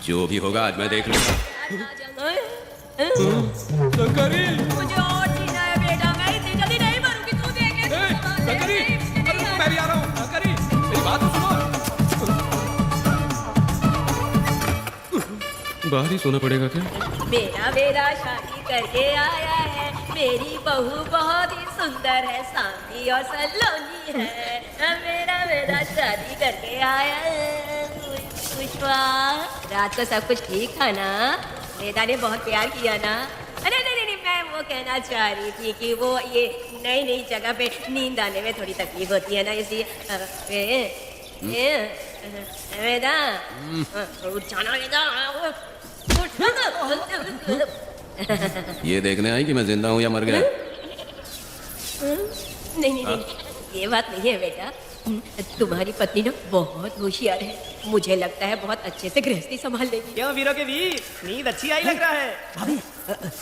जो भी होगा आज मैं देख लूंगा। शंकरी, मुझे और जीना है बेटा, मैं इतनी जल्दी नहीं मरूंगी, तू देखे शंकरी, अरे रुको, मैं भी आ रहा हूँ। शंकरी, मेरी बात तो सुनो। बाहर ही सोना पड़ेगा क्या? मेरा बेटा शादी करके आया है, मेरी बहू बहुत ही सुंदर है, सांवली और सलोनी है। मेरा बेटा शादी करके आया है। पुष्पा, रात को सब कुछ ठीक था ना? बेटा ने बहुत प्यार किया ना? अरे नहीं नहीं, मैं वो कहना चाह रही थी कि वो ये नई नई जगह पे नींद आने में थोड़ी तकलीफ होती है ना, इसलिए बेटा उठ जाना बेटा। ये देखने आई कि मैं जिंदा हूँ या मर गया? नहीं नहीं नहीं, ये बात नहीं है बेटा। तुम्हारी पत्नी ना बहुत होशियार है, मुझे लगता है बहुत अच्छे से गृहस्थी संभाल लेगी। क्यों वीरों के वीर, नींद अच्छी आई लग रहा है। भाभी,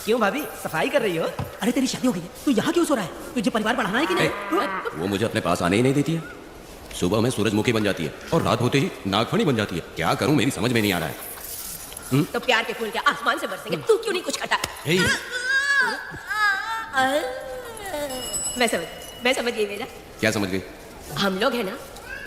क्यों भाभी, सफाई कर रही हो? अरे तेरी शादी हो गई है, तू यहाँ क्यों सो रहा है? तुझे परिवार बढ़ाना है कि नहीं? वो मुझे अपने पास आने ही नहीं देती है। सुबह में सूरजमुखी बन जाती है और रात होते ही नागफनी बन जाती है। क्या करूं, मेरी समझ में नहीं आ रहा है। तो प्यार के फूल क्या आसमान से बरसेंगे? तू क्यों नहीं कुछ करता? मैं समझ गई बेटा। क्या समझ गई? हम लोग है ना,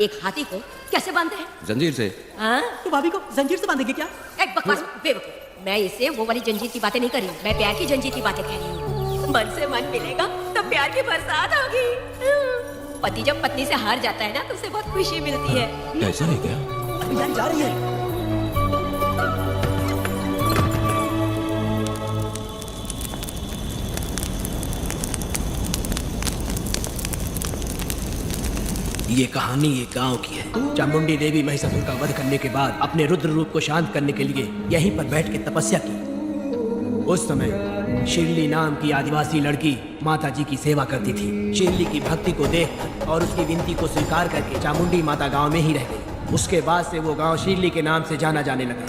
एक हाथी को कैसे बांधते हैं? जंजीर से। हाँ? तू भाभी को जंजीर से बांधेगी क्या? एक बकवास बेवकूफ। मैं इससे वो वाली जंजीर की बातें नहीं कर रही हूँ, मैं प्यार की जंजीर की बातें कह रही हूँ। मन से मन मिलेगा तो प्यार की बरसात होगी। पति जब पत्नी से हार जाता है ना, तो उसे बहुत खुशी मिलती है। ऐसा है क्या? अभी जा रही है। ये कहानी एक गांव की है। चामुंडी देवी महिषासुर का वध करने के बाद अपने रुद्र रूप को शांत करने के लिए यहीं पर बैठ के तपस्या की। उस समय शिरली नाम की आदिवासी लड़की माता जी की सेवा करती थी। शिरली की भक्ति को देखकर और उसकी विनती को स्वीकार करके चामुंडी माता गांव में ही रह गई। उसके बाद से वो गांव शिरली के नाम से जाना जाने लगा।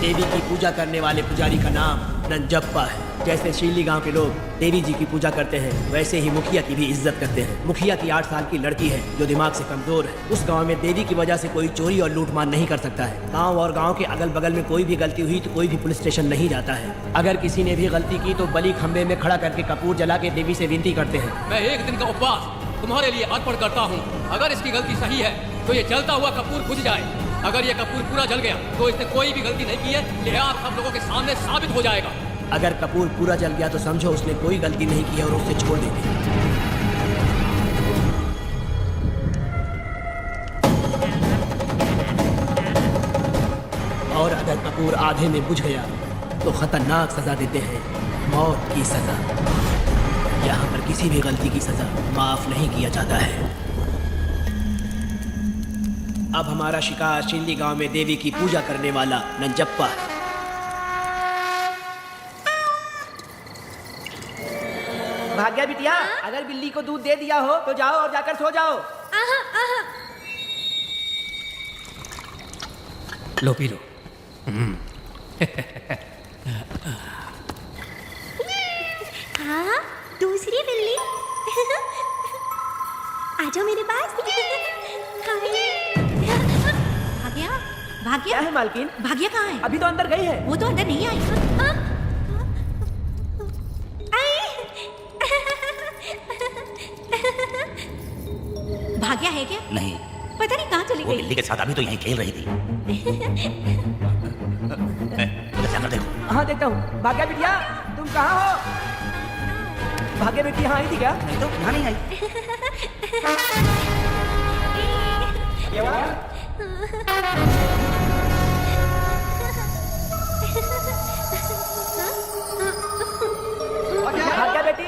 देवी की पूजा करने वाले पुजारी का नाम नंजप्पा है। जैसे शिरली गांव के लोग देवी जी की पूजा करते हैं, वैसे ही मुखिया की भी इज्जत करते हैं। मुखिया की 8 साल की लड़की है जो दिमाग से कमजोर है। उस गांव में देवी की वजह से कोई चोरी और लूटमार नहीं कर सकता है। गांव और गांव के अगल बगल में कोई भी गलती हुई तो कोई भी पुलिस स्टेशन नहीं जाता है। अगर किसी ने भी गलती की तो बलि खंबे में खड़ा करके कपूर जला के देवी से विनती करते हैं। मैं एक दिन का उपवास तुम्हारे लिए अर्पण करता हूँ। अगर इसकी गलती सही है तो ये जलता हुआ कपूर बुझ जाए। अगर ये कपूर पूरा जल गया तो इसने कोई भी गलती नहीं की है, लिहाजा सब लोगों के सामने साबित हो जाएगा। अगर कपूर पूरा जल गया तो समझो उसने कोई गलती नहीं की है और उसे छोड़ देंगे। और अगर कपूर आधे में बुझ गया तो खतरनाक सजा देते हैं, मौत की सजा। यहाँ पर किसी भी गलती की सजा माफ नहीं किया जाता है। अब हमारा शिकार शिरली गांव में देवी की पूजा करने वाला नंजप्पा है। भाग्या बिटिया, अगर बिल्ली को दूध दे दिया हो तो जाओ और जाकर सो जाओ। लो पी लो। हाँ, दूसरी बिल्ली। आ जाओ मेरे पास। भाग्या, भाग्या। क्या है मालकिन? भाग्या कहाँ है? अभी तो अंदर गई है। वो तो अंदर नहीं आई। भाग्या है क्या? नहीं, पता नहीं कहाँ चली वो गई। बिल्ली के साथ अभी तो यहीं खेल रही थी। उधर जाकर देखो। हाँ देखता हूँ। भाग्या बिटिया, तुम कहाँ हो? भाग्या बेटी यहाँ आई थी क्या? नहीं तो यहाँ नहीं आई। भाग्या बेटी,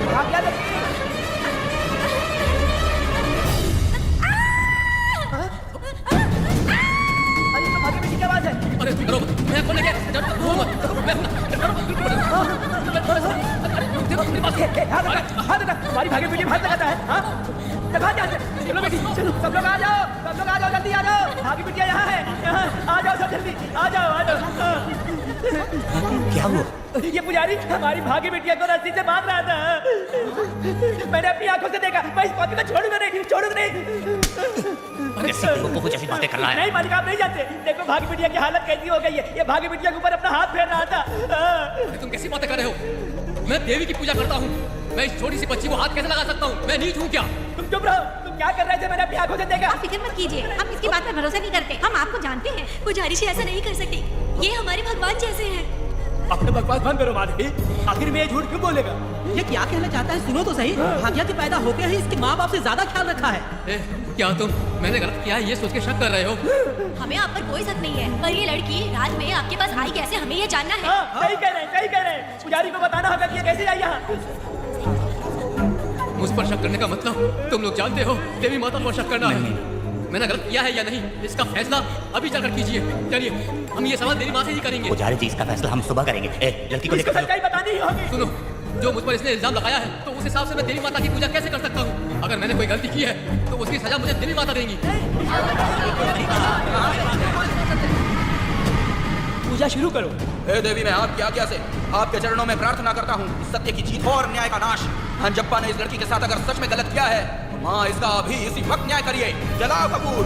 भाग्या बेटी। अरे तो भाग्या बेटी की आवाज है। अरे डरो मत, मैं खोलने गया। डरो मत, हाथ रख, तुम्हारी भाग्य बेटी हाथ लगाता है। हाँ, भाग जा। चलो बेटी, चलो सब लोग आ जाओ, सब लोग आ जाओ, जल्दी आ जाओ। भाग्य बेटिया यहाँ है, यहाँ आ जाओ सब जल्दी, आ जाओ, आ जाओ। क्या हुआ? ये पुजारी हमारी भागी बिटिया को रस्सी से बांध रहा था। मैंने अपनी आंखों से देखा। मैं इस पापी को छोड़ूंगा नहीं, छोड़ूंगा नहीं। अरे सिद्धू कुछ ऐसी बातें कर रहा है। नहीं मालिक, आप नहीं जानते। देखो भागी बिटिया की हालत कैसी हो गई है। ये भागी बिटिया के ऊपर अपना हाथ फेर रहा था। तुम कैसी बातें कर रहे हो? मैं देवी की पूजा करता हूँ। मैं इस छोटी सी बच्ची को हाथ कैसे लगा सकता हूँ? मैं नीच हूँ क्या? तुम चुप रहो। तुम क्या कर रहे थे? मैंने अपनी आंखों से देखा। आप फिक्र मत कीजिए, हम इसकी बात पर भरोसा नहीं करते। हम आपको जानते हैं। पुजारी जी ऐसा नहीं कर सकती। ये हमारे भगवान जैसे हैं। अपने बकवास बंद करो माधवी। आखिर में ये झूठ क्यों बोलेगा? ये क्या कहना चाहता है सुनो तो सही। भाग्या के पैदा होते ही इसके माँ बाप से ज्यादा ख्याल रखा है। क्या तुम मैंने गलत किया है ये सोच के शक कर रहे हो? हमें आप पर कोई शक नहीं है, पर ये लड़की रात में आपके पास आई कैसे, हमें ये जानना है। सही कह रहे हैं, सही कह रहे हैं। पुजारी को बताना होगा कि ये कैसे आई यहाँ। मुझ पर शक करने का मतलब तुम लोग जानते हो देवी माता पर शक करना है। मैंने गलत किया है या नहीं इसका फैसला अभी चलकर कीजिए। चलिए हम ये सवाल देवी माँ से ही करेंगे। पुजारी जी इसका फैसला हम सुबह करेंगे। लड़की को इसको लेकर सच्चाई बतानी ही होगी। सुनो, जो मुझ पर इसने इल्जाम लगाया है तो उस हिसाब से मैं देवी माता की पूजा कैसे कर सकता हूँ? अगर मैंने कोई गलती की है तो उसकी सजा मुझे देवी माता देंगी। पूजा शुरू करो। हे देवी, मैं आपकी आज्ञा से आपके चरणों में प्रार्थना करता हूँ, सत्य की जीत हो और न्याय का नाश। हंजप्पा ने इस लड़की के साथ अगर सच में गलत किया है, माँ इसका अभी इसी वक्त न्याय करिए। जलाओ कपूर।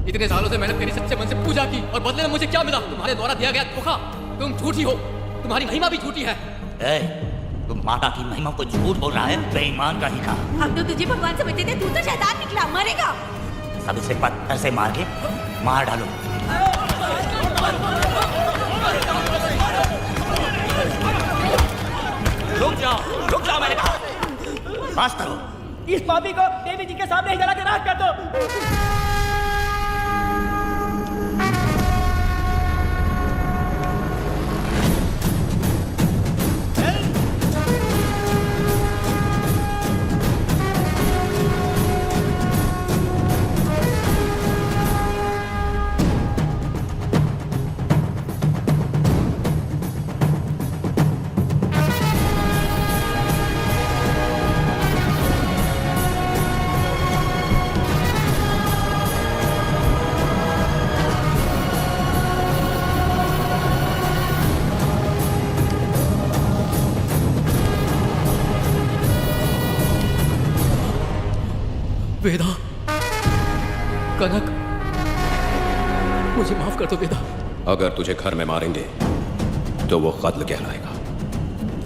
इतने सालों से मैंने तेरी सच्चे मन से पूजा की और बदले में मुझे क्या मिला? तुम्हारे द्वारा दिया गया धोखा। तुम झूठी हो, तुम्हारी महिमा भी झूठी है। तुम माता की महिमा को झूठ बोल रहा है, बेईमान का ही कहा। हम तो तुझे भगवान समझते थे, तू तो शैतान निकला, मरेगा। सब इसे पत्थर से मार के मार डालो। रुक जाओ मैंने कहा। बस करो। इस पापी को देवी जी के सामने ही जला के राख कर दो। वेदा, कनक, मुझे माफ कर दो वेदा। अगर तुझे घर में मारेंगे तो वो कत्ल कहलाएगा,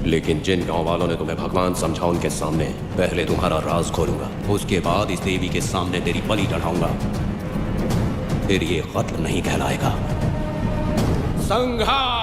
लेकिन जिन गांव वालों ने तुम्हें भगवान समझा उनके सामने पहले तुम्हारा राज खोलूंगा, उसके बाद इस देवी के सामने तेरी बलि चढ़ाऊंगा, फिर ये कत्ल नहीं कहलाएगा। संघार!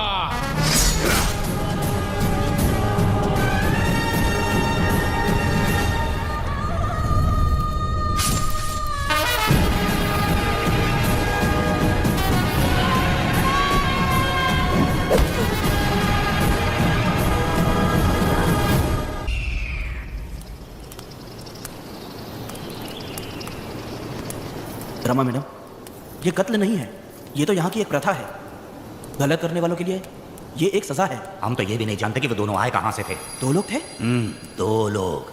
रमा मैडम, ये कत्ल नहीं है, ये तो यहाँ की एक प्रथा है। गलत करने वालों के लिए ये एक सजा है। हम तो ये भी नहीं जानते कि वो दोनों आए कहाँ से थे। 2 लोग थे। 2 लोग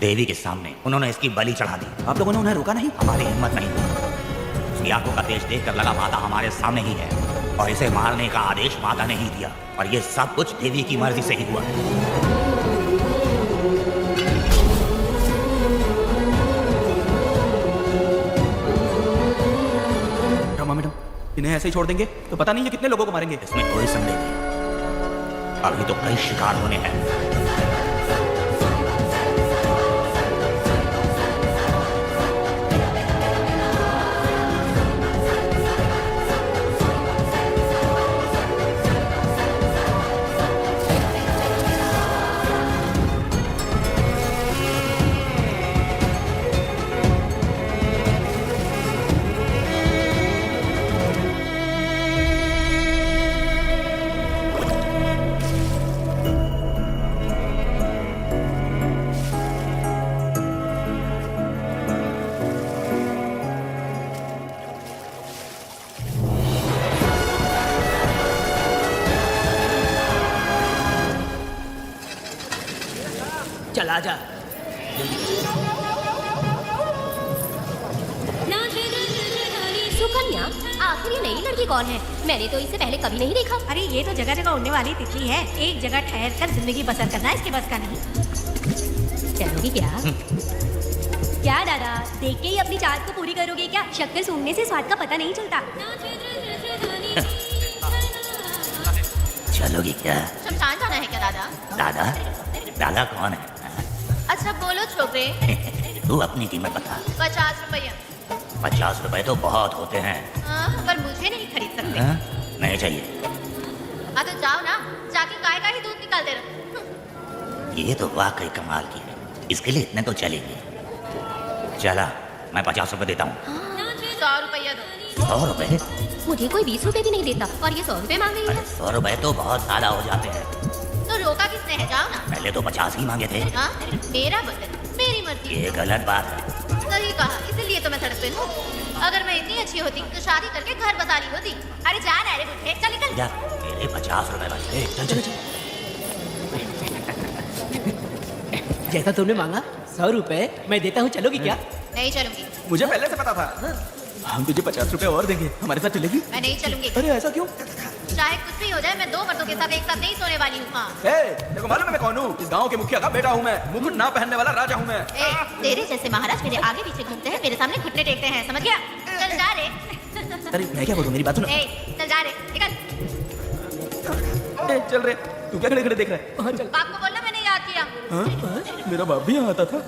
देवी के सामने, उन्होंने इसकी बलि चढ़ा दी। आप लोगों ने उन्हें रोका नहीं? हमारी हिम्मत नहीं हुई। उसकी आंखों का तेज देख कर लगा माता हमारे सामने ही है और इसे मारने का आदेश माता ने ही दिया, और ये सब कुछ देवी की मर्जी से ही हुआ। रमा मैडम, इन्हें ऐसे ही छोड़ देंगे तो पता नहीं ये कितने लोगों को मारेंगे। इसमें कोई संदेह नहीं, अभी तो कई शिकार होने हैं। चल आजा। सुकन्या, आखिर ये नई लड़की कौन है? मैंने तो इसे पहले कभी नहीं देखा। अरे ये तो जगह जगह उड़ने वाली तितली है। एक जगह ठहर कर जिंदगी बसर करना इसके बस का नहीं। चलोगी क्या? क्या दादा, देख के ही अपनी चाहत को पूरी करोगे क्या? शक्कर सूंघने से स्वाद का पता नहीं चलता। चलोगी क्या? शमशान जाना है क्या दादा? दादा? दादा कौन है? अच्छा बोलो छोकरे। तू अपनी कीमत बता। 50 रुपया। 50 रुपए तो बहुत होते हैं। पर मुझे नहीं खरीद सकते। हाँ? नहीं चाहिए। हाँ तो जाओ ना, जाके गाय का ही दूध निकाल दे रहा। ये तो वाकई कमाल की है। इसके लिए इतने तो चलेंगे। चला, मैं 50 रुपए देता हूँ। 100 रुपया दो। 100 रुपए? मुझे कोई 20 रुपए भी नहीं देता और ये 100 रुपए मांग रही है। 100 रुपए तो बहुत ज्यादा हो जाते हैं। तो रोका किसने है? जाओ ना। पहले तो 50 ही मांगे थे। हाँ? मेरा बदन, मेरी मर्जी। ये गलत बात है। सही कहा, इसीलिए तो मैं सड़क पे हूँ। अगर मैं इतनी अच्छी होती तो शादी करके घर बसा ली होती। अरे जा ना रे बुढ़े, चल निकल। जा, मेरे 50 रुपए बचे। चल चल चल। जैसा तुमने मांगा 100 रुपए मैं देता हूँ, चलोगी क्या? नहीं चलूंगी। मुझे पहले से पता था। हम तुझे 50 रुपए और देंगे, हमारे साथ चलेगी? मैं नहीं चलूंगी। अरे ऐसा क्यों? चाहे कुछ भी हो जाए, मैं 2 मर्दों के साथ एक साथ नहीं सोने वाली हूँ। हाँ। देखो मालूम है मैं कौन हूँ? इस गांव के मुखिया का बेटा हूँ मैं। मुकुट ना पहनने वाला राजा हूँ मैं। तेरे जैसे महाराज मेरे आगे पीछे घूमते हैं, मेरे सामने घुटने टेकते हैं, समझ गया? चल जा रे। अरे मैं क्या बोलूँ, मेरी बात सुनो। चल जा रे, निकल। चल रे, तू क्या खड़े खड़े देख रहा है? बाप को बोलना मैंने याद किया। हाँ? मेरा बाप भी यहाँ आता था।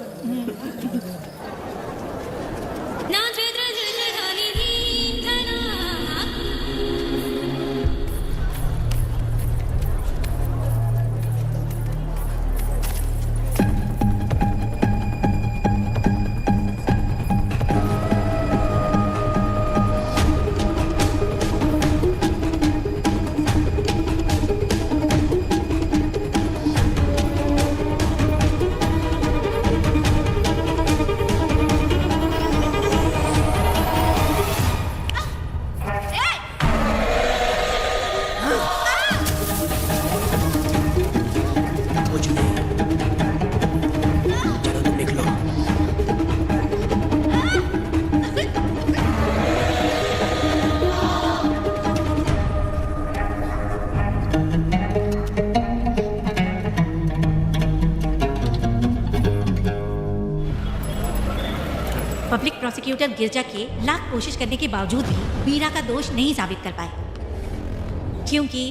पब्लिक प्रोसिक्यूटर गिरजा के लाख कोशिश करने के बावजूद भी वीरा का दोष नहीं साबित कर पाए, क्योंकि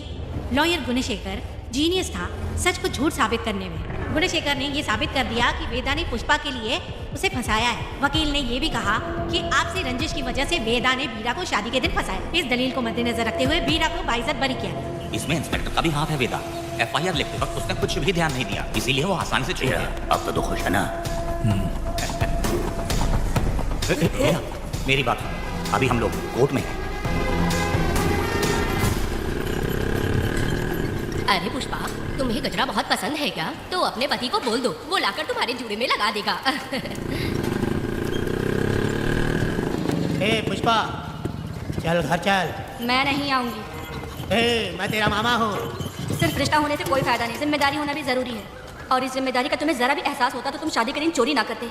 लॉयर गुणशेखर जीनियस था सच को झूठ साबित करने में। गुणशेखर ने ये साबित कर दिया कि वेदा ने पुष्पा के लिए उसे फंसाया है। वकील ने ये भी कहा कि आपसी रंजिश की वजह से वेदा ने वीरा को शादी के दिन फंसाया। इस दलील को मद्देनजर रखते हुए वीरा को बाइज्जत बरी किया। इसमें इंस्पेक्टर का भी हाथ है वेदा। FIR लिखते वक्त उसने कुछ भी ध्यान नहीं दिया, इसीलिए वो आसानी से छूट गया। अब तो खुश है ना? मेरी बात सुनो, अभी हम लोग कोर्ट में हैं। अरे पुष्पा, तुम्हें गजरा बहुत पसंद है क्या? तो अपने पति को बोल दो, वो लाकर तुम्हारे जूड़े में लगा देगा। ए पुष्पा, चल घर चल। मैं नहीं आऊंगी। मैं तेरा मामा हूँ। सिर्फ रिश्ता होने से कोई फायदा नहीं, जिम्मेदारी होना भी जरूरी है। और इस जिम्मेदारी का तुम्हें जरा भी एहसास होता तो तुम शादी के दिन चोरी ना करते।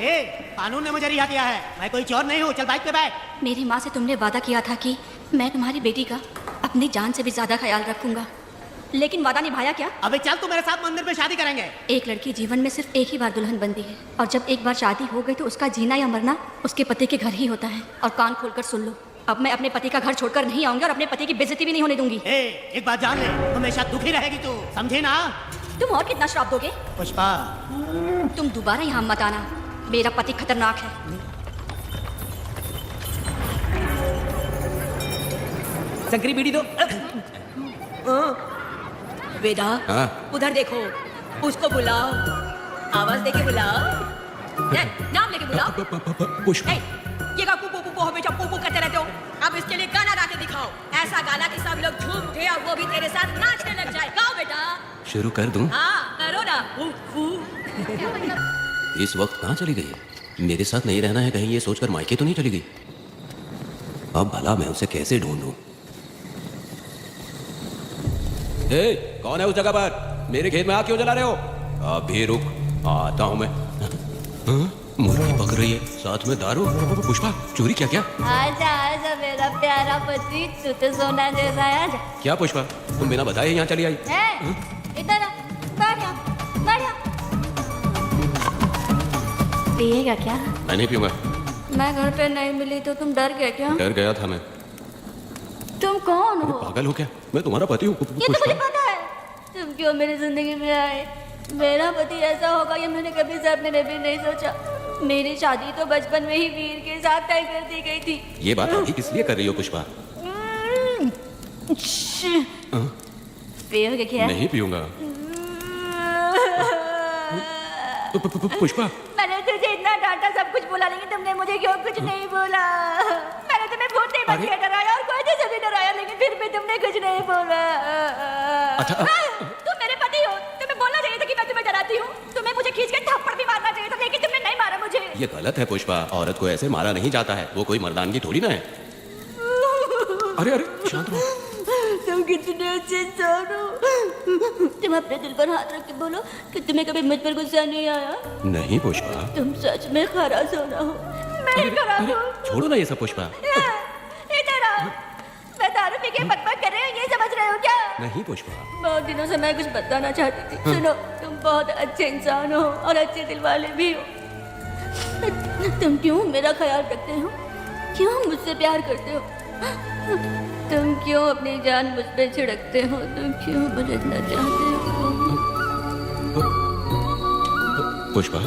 कानून ने मुझे रिहा किया है, मैं कोई चोर नहीं हूँ। चल बाइक पे बैठ। मेरी माँ से तुमने वादा किया था कि मैं तुम्हारी बेटी का अपनी जान से भी ज्यादा ख्याल रखूंगा, लेकिन वादा निभाया क्या? अबे चल, तू मेरे साथ मंदिर में शादी करेंगे। एक लड़की जीवन में सिर्फ एक ही बार दुल्हन बनती है, और जब एक बार शादी हो गई तो उसका जीना या मरना उसके पति के घर ही होता है। और कान खोलकर सुन लो, अब मैं अपने पति का घर छोड़कर नहीं आऊंगी और अपने पति की बेइज्जती भी नहीं होने दूंगी। एक बात जान ले, हमेशा दुखी रहेगी तू, समझे ना? तुम और कितना श्राप दोगे? पुष्पा, तुम दोबारा यहाँ मत आना, मेरा पति खतरनाक है। शंकरी बीड़ी दो। वेदा, हाँ? उधर देखो, उसको बुलाओ, आवाज देके बुलाओ, नाम लेके बुलाओ। पुष्पा, ये का पुपू पुपू हमेशा पुपू करते रहते हो। अब इसके लिए गाना गा के दिखाओ, ऐसा गाना कि सब लोग झूम उठे और वो भी तेरे साथ नाचने लग जाए। गाओ बेटा। शुरू कर दूं? हाँ करो ना। इस वक्त कहाँ चली गई? मेरे साथ नहीं रहना है कहीं ये सोचकर मायके तो नहीं चली गई? अब भला मैं उसे कैसे ढूंढूं? कौन है उस जगह पर? मेरे खेत में आग क्यों जला रहे हो? अभी रुक, आता हूँ मैं। हाँ? मुर्गी पक रही है, साथ में दारू। पुष्पा, चोरी क्या? क्या आजा आजा मेरा प्यारा पति, तू तो सोना जैसा है। आजा। क्या पुष्पा, तुम बिना बताए यहाँ चली आई? इधर आ, बढ़िया बढ़िया। पिएगा क्या? मैं नहीं पीऊंगा। मैं घर पे नहीं मिली तो तुम डर गए क्या? डर गया था मैं। तुम कौन हो? पागल हो क्या? मैं तुम्हारा पति हूँ। ये तो मुझे पता है। तुम क्यों मेरी जिंदगी में आए? मेरा पति ऐसा होगा ये मैंने कभी सपने में भी नहीं सोचा। मेरी शादी तो बचपन में ही वीर के साथ तय कर दी गई थी। ये बात अभी किस लिए कर रही हो पुष्पा? पियोगे क्या? नहीं पीऊंगा। पुष्पा, मैंने तुझे इतना डांटा, सब कुछ बोला, लेकिन तुमने मुझे क्यों कुछ नहीं बोला? मैंने तुम्हें भूत बन के डराया और कोई से भी डराया, लेकिन फिर भी तुमने कुछ नहीं बोला। अच्छा तुम मेरे पति हो, तुम्हें बोलना चाहिए था कि मैं तुम्हें डराती हूँ। तुम्हें मुझे खींच के थप्पड़ भी मारना चाहिए था, लेकिन तुमने नहीं मारा मुझे। ये गलत है पुष्पा, औरत को ऐसे मारा नहीं जाता है, वो कोई मर्दानगी थोड़ी ना है। अरे अरे शांत रहो। तुम कितने अच्छे इंसान हो। तुम अपने दिल पर हाथ रख के बोलो कि तुम्हें कभी मुझ पर गुस्सा नहीं आया। नहीं पुष्पा, तुम सच में खराब सोना हो। मैं खराब हूँ। छोड़ो ना ये सब पुष्पा। इधर आओ। मैं दारू पी के बकबक कर रही हूँ, ये समझ रहे हो क्या? नहीं पुष्पा। बहुत दिनों से मैं कुछ बताना चाहती थी। सुनो, तुम बहुत अच्छे इंसान हो और अच्छे दिल वाले भी हो। तुम क्यों मेरा ख्याल रखते हो? क्यों मुझसे प्यार करते हो? तुम क्यों अपनी जान मुझ पे छिड़कते हो? तुम क्यों मुझे इतना चाहते हो? पुष्पा,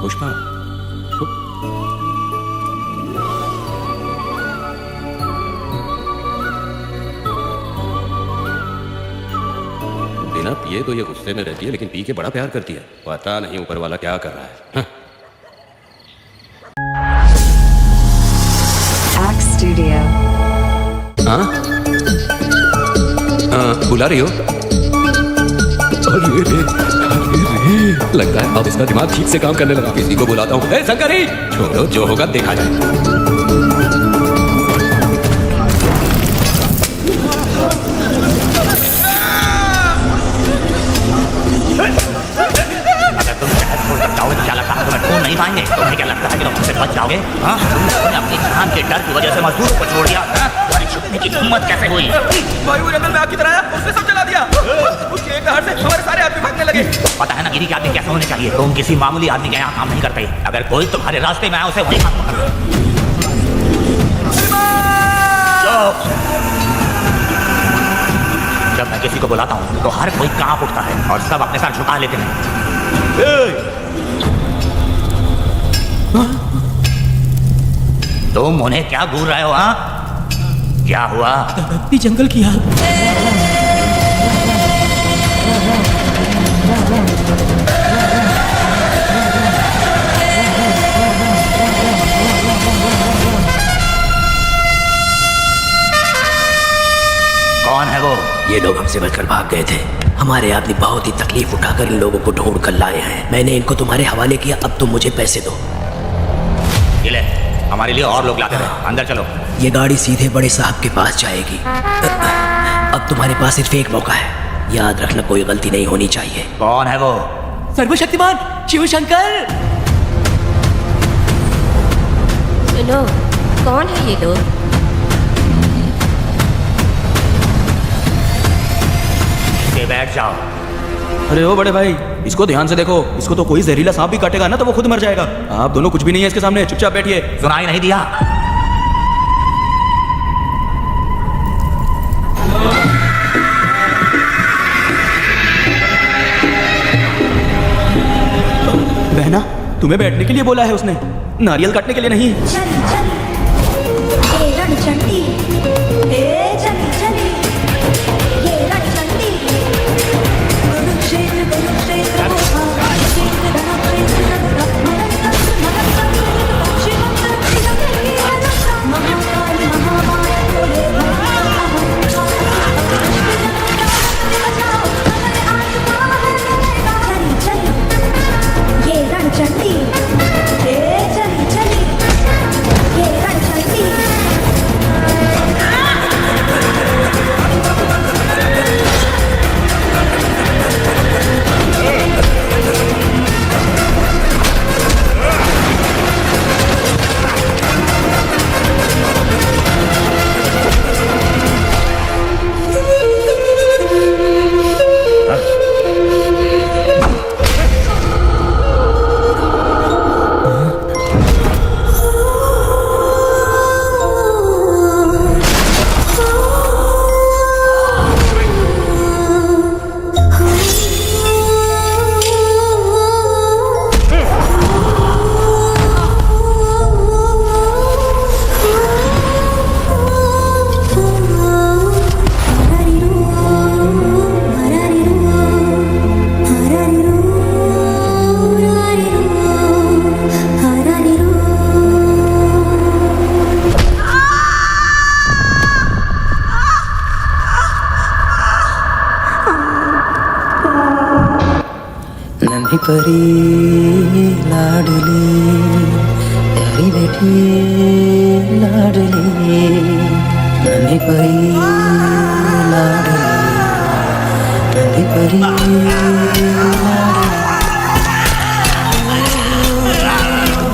पुष्पा, बिना पिए तो ये गुस्से में रहती है, लेकिन पी के बड़ा प्यार करती है। पता नहीं ऊपर वाला क्या कर रहा है। Studio. हाँ? बुला रही हो? अरे रे, लगता है अब इसका दिमाग ठीक से काम करने लगा। किसी को बुलाता हूँ। ए शंकरी, छोड़ो, जो होगा देखा जाए। नहीं पाएंगे। तुम्हें क्या लगता है कि तुम हमसे बच जाओगे? हाँ? तुमने अपनी जान के डर की वजह से मजदूर को छोड़ दिया। तुम्हारी छुपने की हिम्मत कैसे हुई? भाई वो जंगल में आग की तरह आया, उसने सब जला दिया। उसके एक कहर से हमारे सारे आदमी भागने लगे। पता है ना गिरी के आदमी कैसे होने चाहिए? तुम किसी मामूली आदमी के यहाँ काम नहीं करते। अगर कोई तुम्हारे रास्ते में आए उसे वहीं खत्म करो। जब मैं किसी को बुलाता हूँ तो हर कोई कांप उठता है और सब अपने सर झुका लेते हैं। तुम उन्हें क्या घूर रहे हो? हाँ, क्या हुआ? जंगल की आग। कौन है वो? ये लोग हमसे बचकर भाग गए थे। हमारे आदमी बहुत ही तकलीफ उठाकर इन लोगों को ढूंढ कर लाए हैं। मैंने इनको तुम्हारे हवाले किया, अब तुम मुझे पैसे दो। ये ले, हमारे लिए और लोग लाते रहे। अंदर चलो। ये गाड़ी सीधे बड़े साहब के पास जाएगी। अब तुम्हारे पास सिर्फ एक मौका है, याद रखना कोई गलती नहीं होनी चाहिए। कौन है वो? सर्वशक्तिमान शिव शंकर। सुनो, कौन है ये लोग? बैठ जाओ। अरे ओ बड़े भाई, इसको ध्यान से देखो। इसको तो कोई जहरीला सांप भी काटेगा ना तो वो खुद मर जाएगा। आप दोनों कुछ भी नहीं है इसके सामने, चुपचाप बैठिए। सुनाई नहीं दिया? बहना, तुम्हें बैठने के लिए बोला है उसने, नारियल काटने के लिए नहीं। नन्ही परी लाडली प्यारी बेटी लाडली नन्ही परी लाडली नन्ही परी लाडली।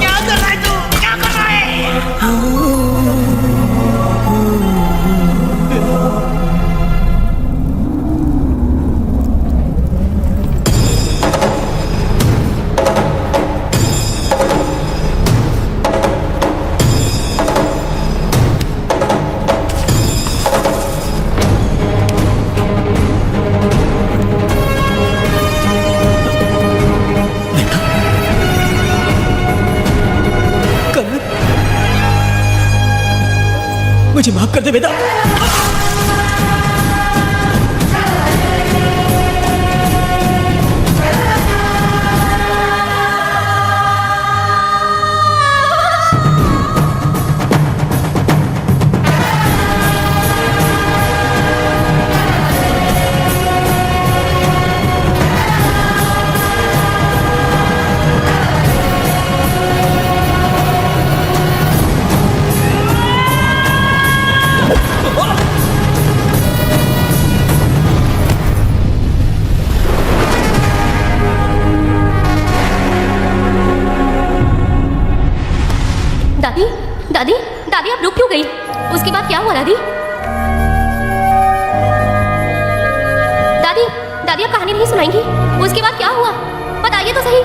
क्या कर रहा है तू? क्या कर रहा है? मुझे माफ कर दे बेटा। दादी दादी दादी आप रुक क्यों गई? उसके बाद क्या हुआ दादी? दादी दादी आप कहानी नहीं सुनाएंगी? उसके बाद क्या हुआ बताइए तो सही।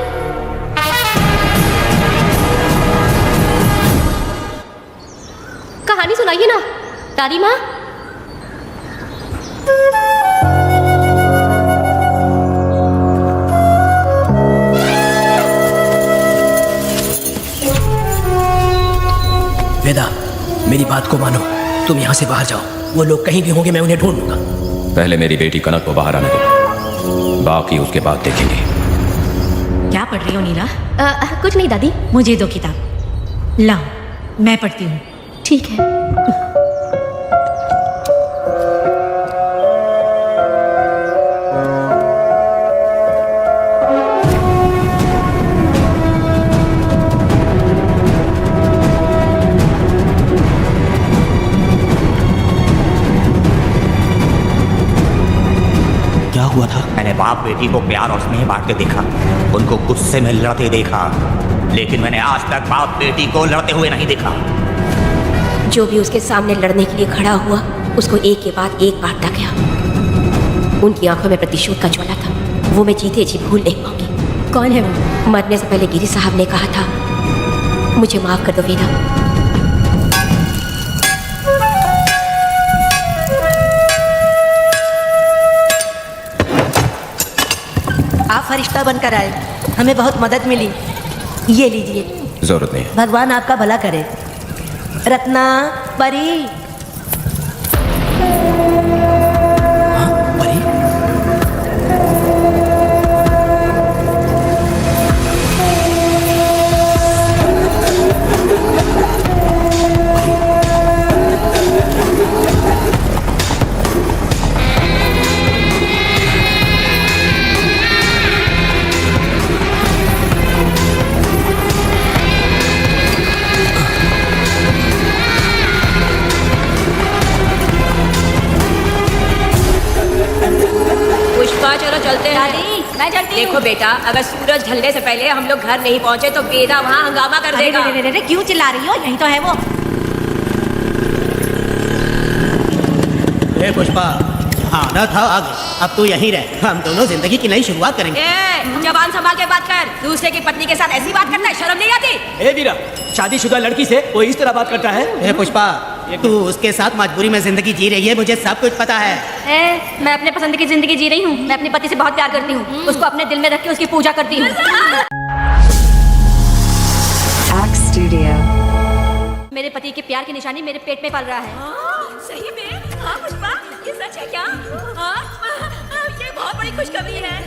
कहानी सुनाइए ना दादी माँ। वेदा मेरी बात को मानो, तुम यहाँ से बाहर जाओ। वो लोग कहीं भी होंगे, मैं उन्हें ढूंढ लूंगा। पहले मेरी बेटी कनक को बाहर आने दो, बाकी उसके बाद देखेंगे। क्या पढ़ रही हो नीला? कुछ नहीं दादी। मुझे दो किताब लाओ, मैं पढ़ती हूँ। ठीक है। क्या हुआ था? मैंने बाप बेटी को प्यार और स्नेह बांटते देखा, उनको गुस्से में लड़ते देखा, लेकिन मैंने आज तक बाप बेटी को लड़ते हुए नहीं देखा। जो भी उसके सामने लड़ने के लिए खड़ा हुआ उसको एक के बाद एक बांटता गया। उनकी आंखों में प्रतिशोध का ज्वाला था, वो मैं जीते जी भूल नहीं पाऊंगी। कौन है वो? मरने से पहले गिरी साहब ने कहा था, मुझे माफ कर दो वेदा। आप फरिश्ता बनकर आए, हमें बहुत मदद मिली। ये लीजिए। जरूरत नहीं है। भगवान आपका भला करे। रत्ना परी। परी? चलो चलते हैं। मैं चलती हूँ। देखो बेटा, अगर सूरज ढलने से पहले हम लोग घर नहीं पहुंचे तो वेदा वहाँ हंगामा कर देगा। अरे क्यों चिल्ला रही हो? यही तो है वो। ए पुष्पा, आना था आगे, अब तू यहीं रह। हम दोनों जिंदगी की नई शुरुआत करेंगे। जबान संभाल के बात कर। दूसरे की पत्नी के साथ ऐसी बात करता है, शर्म नहीं आती? ए वीरा, शादीशुदा लड़की से कोई इस तरह बात करता है? ए पुष्पा, तू उसके साथ मजबूरी में जिंदगी जी रही है, मुझे सब कुछ पता है। मैं अपने पसंद की जिंदगी जी रही हूँ। मैं अपने पति से बहुत प्यार करती हूँ, उसको अपने दिल में रख के उसकी पूजा करती हूँ। मेरे पति के प्यार की निशानी मेरे पेट में पल रहा है। सही में? हाँ पुष्पा, ये सच है क्या? हाँ, ये बहुत बड़ी खुशखबरी है।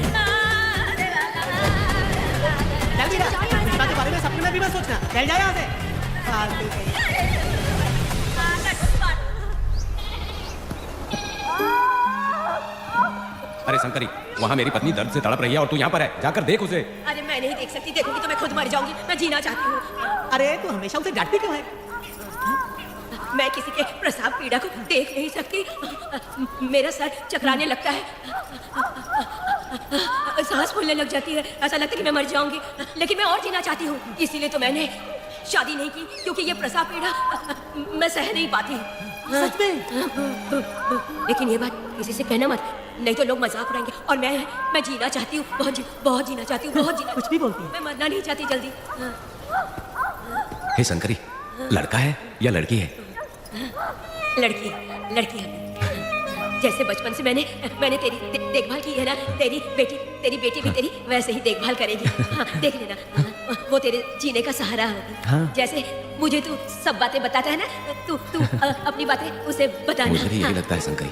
चल वीरा, पुष्पा के बारे में सपने में भी मत सोचना। चल जा यहाँ से। अरे शंकरी, वहाँ मेरी पत्नी दर्द से तड़प रही है और तू यहाँ पर है, जाकर देख उसे। अरे मैं नहीं देख सकती, देखूंगी तो मैं खुद मर जाऊंगी। मैं जीना चाहती हूँ। अरे तू हमेशा उसे डांटती क्यों है? मैं किसी के प्रसाव पीड़ा को देख नहीं सकती। मेरा सर चकराने लगता है, सांस फूलने लग जाती है, ऐसा लगता है कि मैं मर जाऊंगी। लेकिन मैं और जीना चाहती हूँ, इसीलिए तो मैंने शादी नहीं की, क्योंकि ये प्रसाव पीड़ा मैं सह नहीं पाती। सच में? लेकिन ये बात किसी से कहना मत, नहीं तो लोग मजाक उड़ाएंगे। और मैं जीना चाहती हूँ, बहुत जीना चाहती हूँ, बहुत जीना। कुछ भी बोलती है। मैं मरना नहीं चाहती जल्दी। हे शंकरी, लड़का है या लड़की है? लड़की है। जैसे बचपन से मैंने तेरी देखभाल की है ना, तेरी बेटी भी तेरी वैसे ही देखभाल करेगी। हाँ, देख लेना, वो तेरे जीने का सहारा होगी। हाँ। जैसे मुझे तू सब बातें बताता है ना, तू अपनी बातें उसे बताना। मुझे भी यही लगता है शंकरी।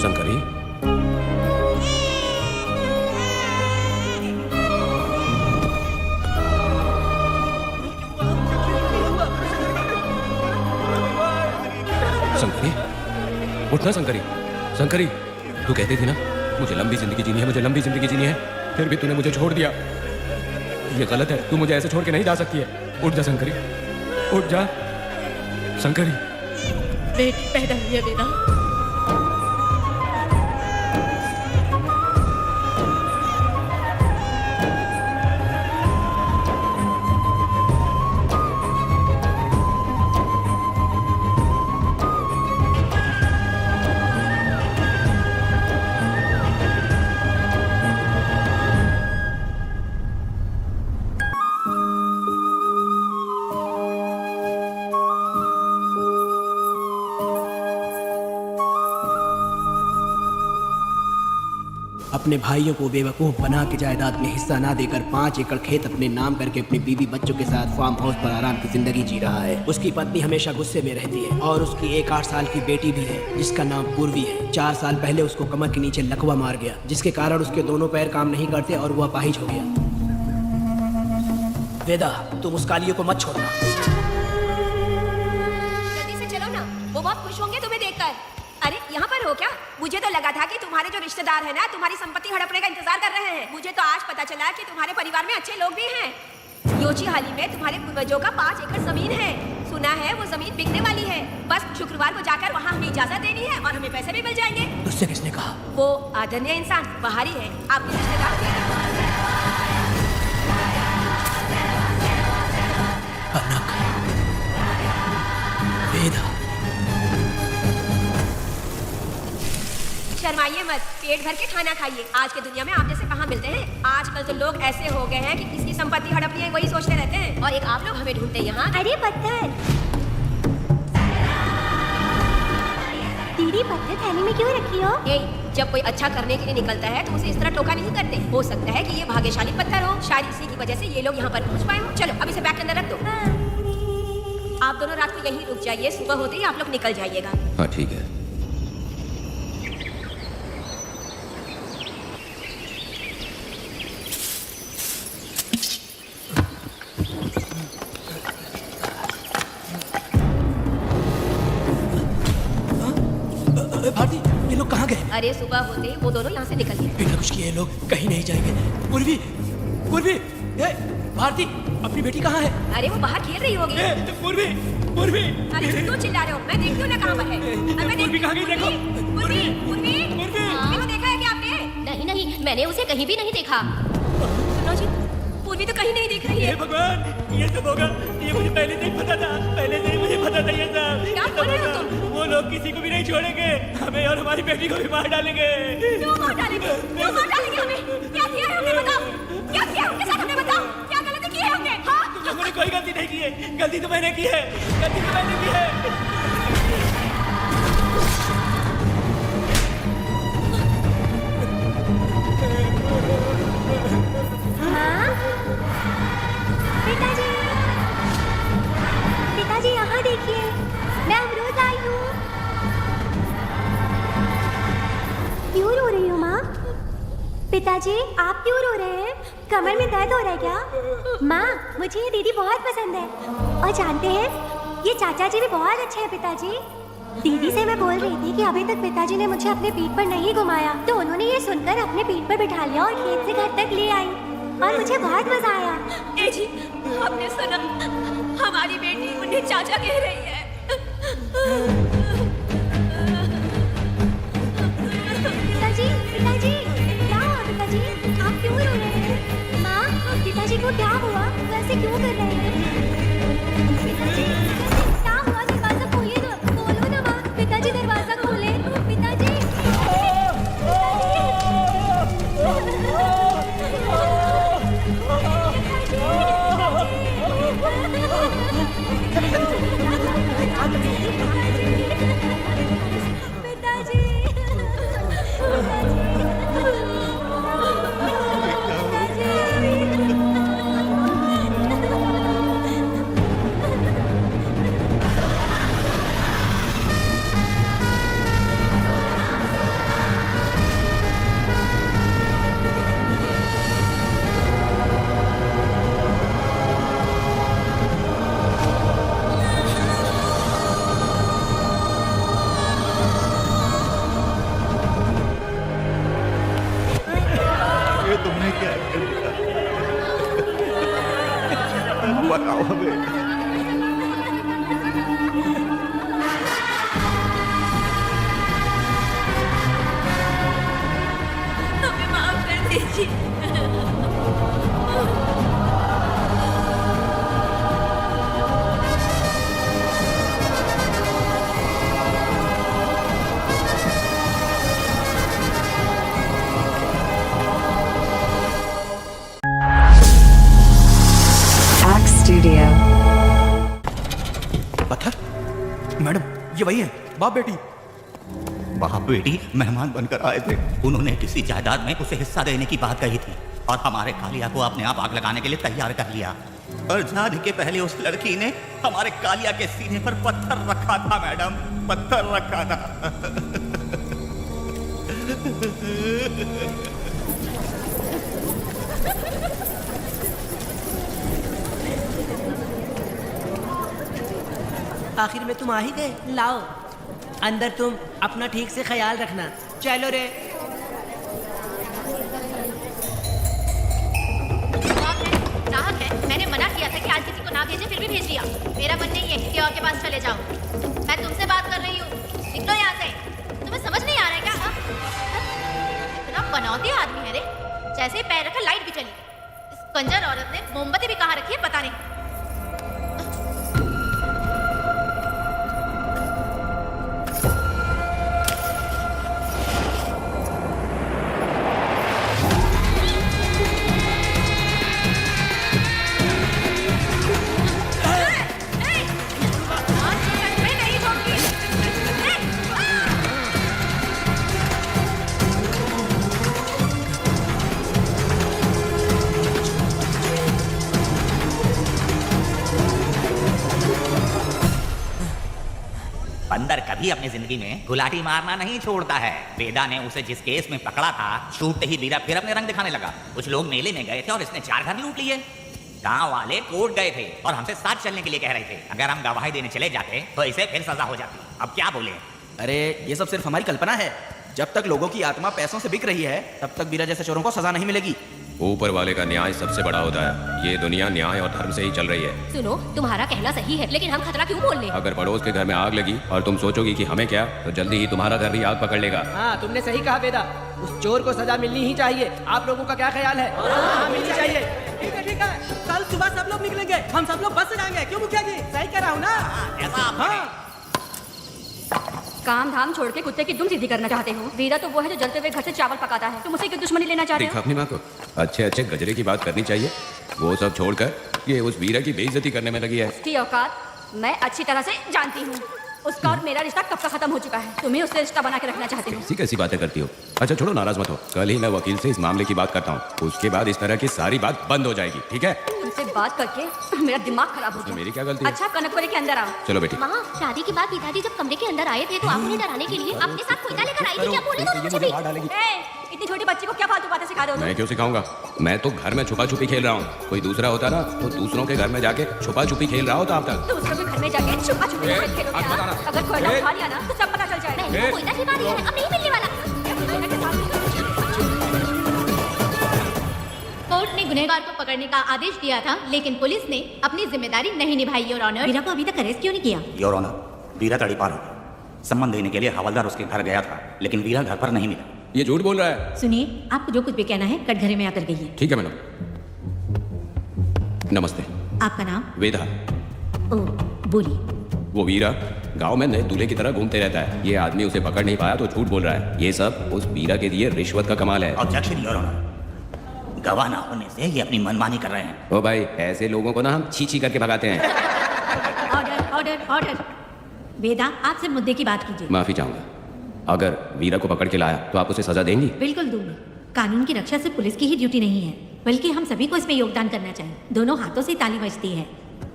शंकरी, शंकरी, उठना शंकरी। शंकरी, तू कहती थी ना मुझे लंबी जिंदगी जीनी है, मुझे लंबी जिंदगी जीनी है, फिर भी तूने मुझे छोड़ दिया। ये गलत है, तू मुझे ऐसे छोड़ के नहीं जा सकती है। उठ जा शंकरी, उठ जा शंकरी। बेटी पैदा हुई है मेरा। अपने भाइयों को बेवकूफ बना के जायदाद में हिस्सा ना देकर 5 एकड़ खेत अपने नाम करके अपनी बीवी बच्चों के साथ फार्म हाउस पर आराम की जिंदगी जी रहा है। उसकी पत्नी हमेशा गुस्से में रहती है और उसकी एक 8 साल की बेटी भी है जिसका नाम पूर्वी है। 4 साल पहले उसको कमर के नीचे लकवा मार गया, जिसके कारण उसके दोनों पैर काम नहीं करते और वो अपाहिज हो गया। वेदा, तुम उस कालियों को मत छोड़ना। जल्दी से चलो ना, वो बहुत खुश होंगे तुम्हें देखकर। अरे यहाँ पर हो क्या? मुझे तो लगा था कि तुम्हारे जो रिश्तेदार हैं ना, तुम्हारी संपत्ति हड़पने का इंतजार कर रहे हैं। मुझे तो आज पता चला कि तुम्हारे परिवार में अच्छे लोग भी हैं। योची हाली में तुम्हारे पूर्वजों का 5 एकड़ जमीन है। सुना है वो जमीन बिकने वाली है। बस शुक्रवार को जाकर वहाँ हमें इजाजत देनी है और हमें पैसे भी मिल जाएंगे। तुझसे किसने कहा? वो आदरणीय इंसान बाहरी है, आपके रिश्तेदार। वेदा, शर्माइए मत, पेट भर के खाना खाइए। आज के दुनिया में आप जैसे कहाँ मिलते हैं। आजकल तो लोग ऐसे हो गए हैं कि किसकी संपत्ति हड़पनी है वही सोचते रहते हैं, और एक आप लोग हमें ढूंढते हैं यहाँ। अरे पत्थर, दीदी पत्थर थैली में क्यों रखी हो? जब कोई अच्छा करने के लिए निकलता है तो उसे इस तरह टोका नहीं करते। हो सकता है कि ये भाग्यशाली पत्थर हो, शायद इसी की वजह से ये लोग यहाँ पर पहुँच पाए हो। चलो अब इसे बैग के अंदर रख दो। आप दोनों रात को यहीं रुक जाइए, सुबह होते ही आप लोग निकल जाइएगा। हाँ ठीक है। भारती, ये लोग कहाँ गए? अरे सुबह होते ही वो दोनों यहाँ से निकल गए। बिना कुछ किए लोग कहीं नहीं जाएंगे। पूर्वी, पूर्वी, भारती, अपनी बेटी कहाँ है? अरे वो बाहर खेल रही होगी। पूर्वी, पूर्वी। अरे क्यों चिल्ला रहे हो? मैं देखती हूँ ना कहाँ पर है। पूर्वी कहाँ गई? देखो। पूर्वी, पूर्वी, पूर्वी देखा है क्या आपने? नहीं, मैंने उसे कहीं भी नहीं देखा। सुनो जी, पूर्वी तो कहीं नहीं दिख रही है। भगवान, ये सब होगा, ये मुझे पहले नहीं पता था। पहले से ही मुझे पता था ये सब। क्या बोल रहे हो तुम? वो लोग किसी को भी नहीं छोड़ेंगे, हमें और हमारी बेटी को भी मार डालेंगे। क्यों मार डालेंगे? क्यों मार डालेंगे हमें? क्या किया है हमने, बताओ? क्या किया है उनके साथ, हमें बताओ? क्या गलती की है हमने? हाँ? तुम लोगों ने कोई गलती नहीं की है। गलती तो मैंने की है, गलती तो मैंने की है। पिताजी यहाँ देखिए, मैं अमरूद लाई हूँ। क्यों रो रही हो माँ? पिताजी आप क्यों रो रहे हैं? कमर में दर्द हो रहा है क्या? माँ, मुझे ये दीदी बहुत पसंद है। और जानते हैं, ये चाचा जी भी बहुत अच्छे हैं पिताजी। दीदी से मैं बोल रही थी कि अभी तक पिताजी ने मुझे अपने पीठ पर नहीं घुमाया, तो उन्होंने ये सुनकर अपने पीठ पर बिठा लिया और खेत से घर तक ले आई और मुझे बहुत मजा आया। ए जी, आपने सुना? हमारी बेटी उन्हें चाचा कह रही है। पिताजी, पिताजी, क्या हुआ पिताजी? आप क्यों रो रहे हैं? माँ, पिताजी को क्या हुआ? वैसे क्यों कर रहे हैं? पिताजी, क्या हुआ? दरवाजा खोलिए ना, खोलो ना माँ। पिताजी दरवाजा खोले, पिताजी। तुमने क्या किया? बताओ हमें। हमें माफ कर दीजिए। Studio. पत्थर? मैडम, ये वही है, बाप बेटी। बाप बेटी मेहमान बनकर आए थे। उन्होंने किसी जायदाद में उसे हिस्सा देने की बात कही थी और हमारे कालिया को अपने आप आग लगाने के लिए तैयार कर लिया। और जाने के पहले उस लड़की ने हमारे कालिया के सीने पर पत्थर रखा था मैडम, पत्थर रखा था। आखिर में तुम आ ही गए। लाओ अंदर, तुम अपना ठीक से ख्याल रखना। चलो रे। नाहक है, मैंने मना किया था कि आज किसी को ना भेजे, फिर भी भेज दिया। मेरा मन नहीं है किसी और के पास चले जाओ। मैं तुमसे बात कर रही हूँ, निकलो यहाँ से। तुम्हें समझ नहीं आ रहा है क्या? इतना बनौती आदमी है रे, जैसे ही पैर रखा लाइट भी चली। इस कंजर औरत ने मोमबत्ती भी कहाँ रखी है पता नहीं। बंदर कभी अपनी जिंदगी में गुलाटी मारना नहीं छोड़ता है। वेदा ने उसे जिस केस में पकड़ा था, छूटते ही वीरा फिर अपने रंग दिखाने लगा। कुछ लोग मेले में गए थे और इसने 4 घर लूट लिए। गांव वाले कोर्ट गए थे और हमसे साथ चलने के लिए कह रहे थे। अगर हम गवाही देने चले जाते तो इसे फिर सजा हो जाती। अब क्या बोले? अरे ये सब सिर्फ हमारी कल्पना है। जब तक लोगों की आत्मा पैसों से बिक रही है, तब तक वीरा जैसे चोरों को सजा नहीं मिलेगी। ऊपर वाले का न्याय सबसे बड़ा होता है। ये दुनिया न्याय और धर्म से ही चल रही है। सुनो, तुम्हारा कहना सही है, लेकिन हम खतरा क्यों बोल ले? अगर पड़ोस के घर में आग लगी और तुम सोचोगी कि हमें क्या, तो जल्दी ही तुम्हारा घर भी आग पकड़ लेगा। हाँ, तुमने सही कहा वेदा। उस चोर को सजा मिलनी ही चाहिए। आप लोगों का क्या ख्याल है? हाँ, मिलनी चाहिए। ठीक है, ठीक है। कल सुबह सब लोग निकलेंगे, हम सब लोग बस से जाएंगे। क्यों मुखिया जी? सही कह रहा हूँ ना? हाँ। काम धाम छोड़ के कुत्ते की दुम सीधी करना चाहते हो। वीरा तो वो है जो जलते हुए घर से चावल पकाता है। तुम उसे क्यों दुश्मनी लेना चाहते हो? देखा अपनी माँ को, अच्छे अच्छे गजरे की बात करनी चाहिए। वो सब छोड़कर ये उस वीरा की बेइज्जती करने में लगी है। उसकी औकात मैं अच्छी तरह से जानती हूँ। उसका और मेरा रिश्ता कब का खत्म हो चुका है। तुम्हें उससे रिश्ता बना के रखना चाहती हूँ। कैसी कैसी बातें करती हो। अच्छा छोड़ो, नाराज मत हो। कल ही मैं वकील से इस मामले की बात करता हूँ। उसके बाद इस तरह की सारी बात बंद हो जाएगी, ठीक है? तुमसे बात करके मेरा दिमाग खराब हो गया। मेरी क्या गलती है? अच्छा, कनकपुरी के अंदर आओ। चलो बेटी। माँ, शादी के बाद पिताजी जब कमरे के अंदर आए थे तो आप उन्हें डराने के लिए अपने साथ कोयता लेकर आई थी। क्या बोले तो मुझे भी? इतनी छोटी बच्ची को क्या फालतू बातें सिखा रहे हो मैं क्यों सिखाऊंगा? मैं तो घर में छुपा छुपी खेल रहा हूँ। कोई दूसरा होता ना तो दूसरों के घर में जाके छुपा छुपी खेल रहा होता अब तक। दूसरों के घर में जाके छुपा छुपी खेलोगे ना? अगर कोयला उठा लिया ना तो सब पता चल जाएगा। मैंने कोयला खिला दिया है, अब नहीं मिलने वाला। कोर्ट ने गुनहगार को पकड़ने का आदेश दिया था, लेकिन पुलिस ने अपनी जिम्मेदारी नहीं निभाई योर ऑनर। वीरा को अभी तक अरेस्ट क्यों नहीं किया? योर ऑनर, वीरा तड़ीपार हो गया। सम्मान देने के लिए हवलदार उसके घर गया था, लेकिन वीरा घर पर नहीं मिला। ये झूठ बोल रहा है। सुनिए, आपको जो कुछ भी कहना है कटघरे में आकर कहिए। ठीक है मैडम। नमस्ते। आपका नाम? वेदा। ओ, बोलिए। वो वीरा गांव में नए दूल्हे की तरह घूमते रहता है। ये आदमी उसे पकड़ नहीं पाया तो झूठ बोल रहा है। ये सब उस वीरा के दिए रिश्वत का कमाल है। ऑब्जेक्शन योर ऑनर, गवाह ना होने से ये अपनी मनमानी कर रहे हैं। ओ भाई, ऐसे लोगों को ना हम छी करके भगाते हैं। Order order order. वेदा, आप सिर्फ मुद्दे की बात कीजिए। माफी चाहूंगा। अगर वीरा को पकड़ के लाया तो आप उसे सजा देंगी? बिल्कुल दूंगी। कानून की रक्षा सिर्फ पुलिस की ही ड्यूटी नहीं है, बल्कि हम सभी को इसमें योगदान करना चाहिए। दोनों हाथों से ताली बजती है।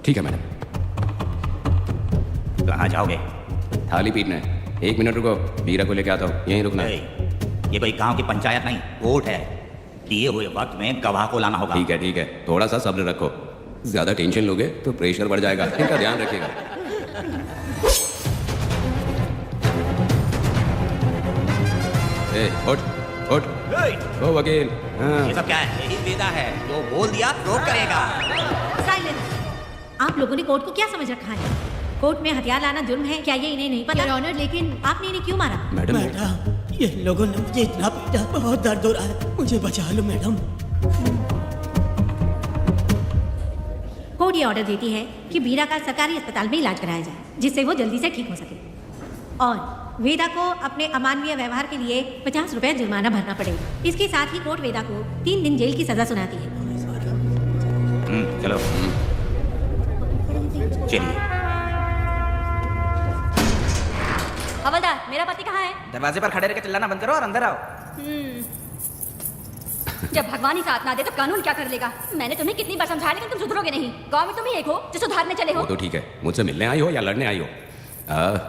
ठीक है मैडम। कहाँ जाओगे? थाली पीटना है। 1 मिनट रुको, वीरा को लेके आता हूँ। यहीं रुकना है। ये कोई गांव की पंचायत नहीं, कोर्ट है। दिए हुए वक्त में गवाह को लाना होगा। ठीक है, थोड़ा सा सब्र रखो। ज्यादा टेंशन लोगे तो प्रेशर बढ़ जाएगा। इनका ध्यान रखिएगा। उठ उठ। ओ वकील। हाँ। ये सब क्या है? यही वेदा है, जो बोल दिया प्रूव करेगा। साइलेंस। आप लोगों ने कोर्ट को क्या समझ रखा है? कोर्ट में हथियार लाना जुर्म है, क्या ये इन्हें नहीं पता? योर ऑनर, लेकिन आपने इन्हें क्यों मारा? मैडम, ये लोगों ने मुझे इतना पीटा, बहुत दर्द हो रहा है, मुझे बचा लो मैडम। कोर्ट ये ऑर्डर देती है कि वीरा का सरकारी अस्पताल में इलाज कराया जाए, जिससे वो जल्दी से ठीक हो सके, और वेदा को अपने अमानवीय व्यवहार के लिए 50 रुपए जुर्माना भरना पड़ेगा। इसके साथ ही कोर्ट वेदा को 3 दिन जेल की सजा सुनाती है। चलो चलिए। हवलदार, मेरा पति कहाँ है? दरवाजे पर खड़े रहकर चिल्लाना बंद करो और अंदर आओ। जब भगवान ही साथ ना दे तो कानून क्या कर लेगा? मैंने तुम्हें कितनी बार समझाया, लेकिन तुम सुधरोगे नहीं। गांव में तुम ही एक हो जो सुधारने चले हो। वो तो ठीक है, मुझसे मिलने आई हो या लड़ने आई हो।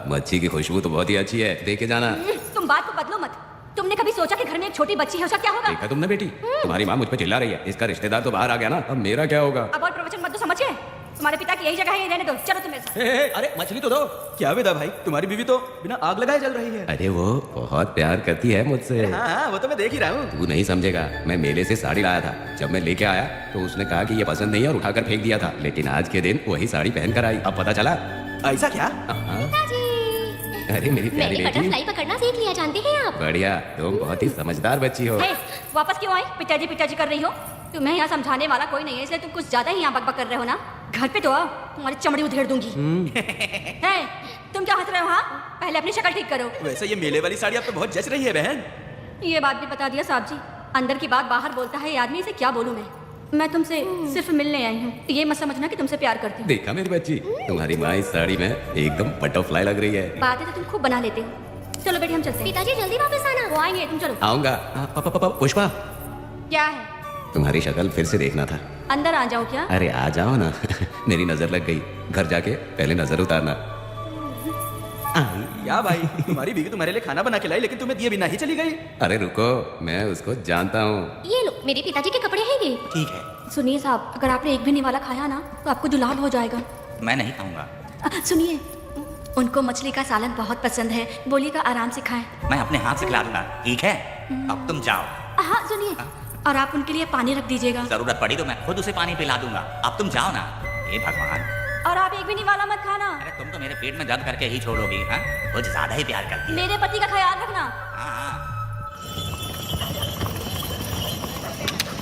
मच्छी की खुशबू तो बहुत ही अच्छी है, देखे जाना। तुम बात को बदलो मत। तुमने कभी सोचा कि घर में एक छोटी बच्ची है, उसका क्या होगा? देखा तुमने बेटी, तुम्हारी माँ मुझ पे चिल्ला रही है। इसका रिश्तेदार तो बाहर आ गया ना, अब मेरा क्या होगा? अब और प्रवचन मत दो, समझ गए? तुम्हारे पिता की यही जगह है, ये रहने दो। चलो तुम मेरे साथ। अरे मछली तो दो। क्या वेदा भाई, तुम्हारी बीवी तो बिना आग लगाए जल रही है। अरे वो बहुत प्यार करती है मुझसे। हाँ, वो तो मैं देख ही रहा हूँ। तू नहीं समझेगा, मैं मेले से साड़ी लाया था। जब मैं लेके आया तो उसने कहा कि ये पसंद नहीं है और उठाकर फेंक दिया था, लेकिन आज के दिन वही साड़ी पहनकर आई। अब पता चला। ऐसा क्या? अरे मेरी प्यारी बेटी, बटरफ्लाई पकड़ना सीख लिया, जानते हैं आप? बढ़िया, तुम बहुत ही समझदार बच्ची हो। वापस क्यों आई? पिताजी कर रही हो? तुम्हें यहाँ समझाने वाला कोई नहीं है, इसलिए तुम कुछ ज्यादा ही यहाँ बकबक कर रहे हो ना। घर पे तो आओ, तुम्हारी चमड़ी उधेड़ दूंगी। है, तुम क्या हंस रहे हो? हाँ, पहले अपनी शक्ल ठीक करो। वैसे ये मेले वाली साड़ी आप पे बहुत जच रही है बहन। ये बात भी बता दिया साहब जी, अंदर की बात बाहर बोलता है ये आदमी, इसे क्या बोलूं मैं तुमसे सिर्फ मिलने आई हूँ, ये मत समझना कि तुमसे प्यार करती हूँ। देखा मेरी बच्ची, तुम्हारी माँ इस साड़ी में एकदम बटरफ्लाई लग रही है। बातें तो तुम खूब बना लेते हो। चलो बेटी हम चलते हैं। पिताजी जल्दी वापस आना। वो आएंगे, तुम चलो। आऊंगा। पुष्पा, क्या है? तुम्हारी शक्ल फिर से देखना था। अंदर आ जाओ क्या? अरे आ जाओ ना। मेरी नजर लग गई, घर जाके पहले नजर उतारना। क्या भाई, तुम्हारी बीवी तुम्हारे लिए खाना बना के लाई, लेकिन तुम्हें दिए बिना ही चली गई। अरे रुको, मैं उसको जानता हूँ। ये लो, मेरे पिताजी के कपड़े हैं ये। ठीक है। सुनिए साहब, अगर आपने एक भी निवाला खाया ना तो आपको जुलाब हो जाएगा। मैं नहीं खाऊंगा। सुनिए, उनको मछली का सालन बहुत पसंद है, बोलिएगा आराम से खाएं। मैं अपने हाथ से खिला दूंगा, ठीक है? अब तुम जाओ। हाँ सुनिए, और आप उनके लिए पानी रख दीजिएगा। जरूरत पड़ी तो मैं खुद उसे पानी पिला दूंगा। अब तुम जाओ ना। हे भगवान। और आप एक भी निवाला मत खाना। अरे तुम तो मेरे पेट में दर्द करके ही छोड़ोगी। हाँ, कुछ ज्यादा ही प्यार करती है। मेरे पति का ख्याल रखना।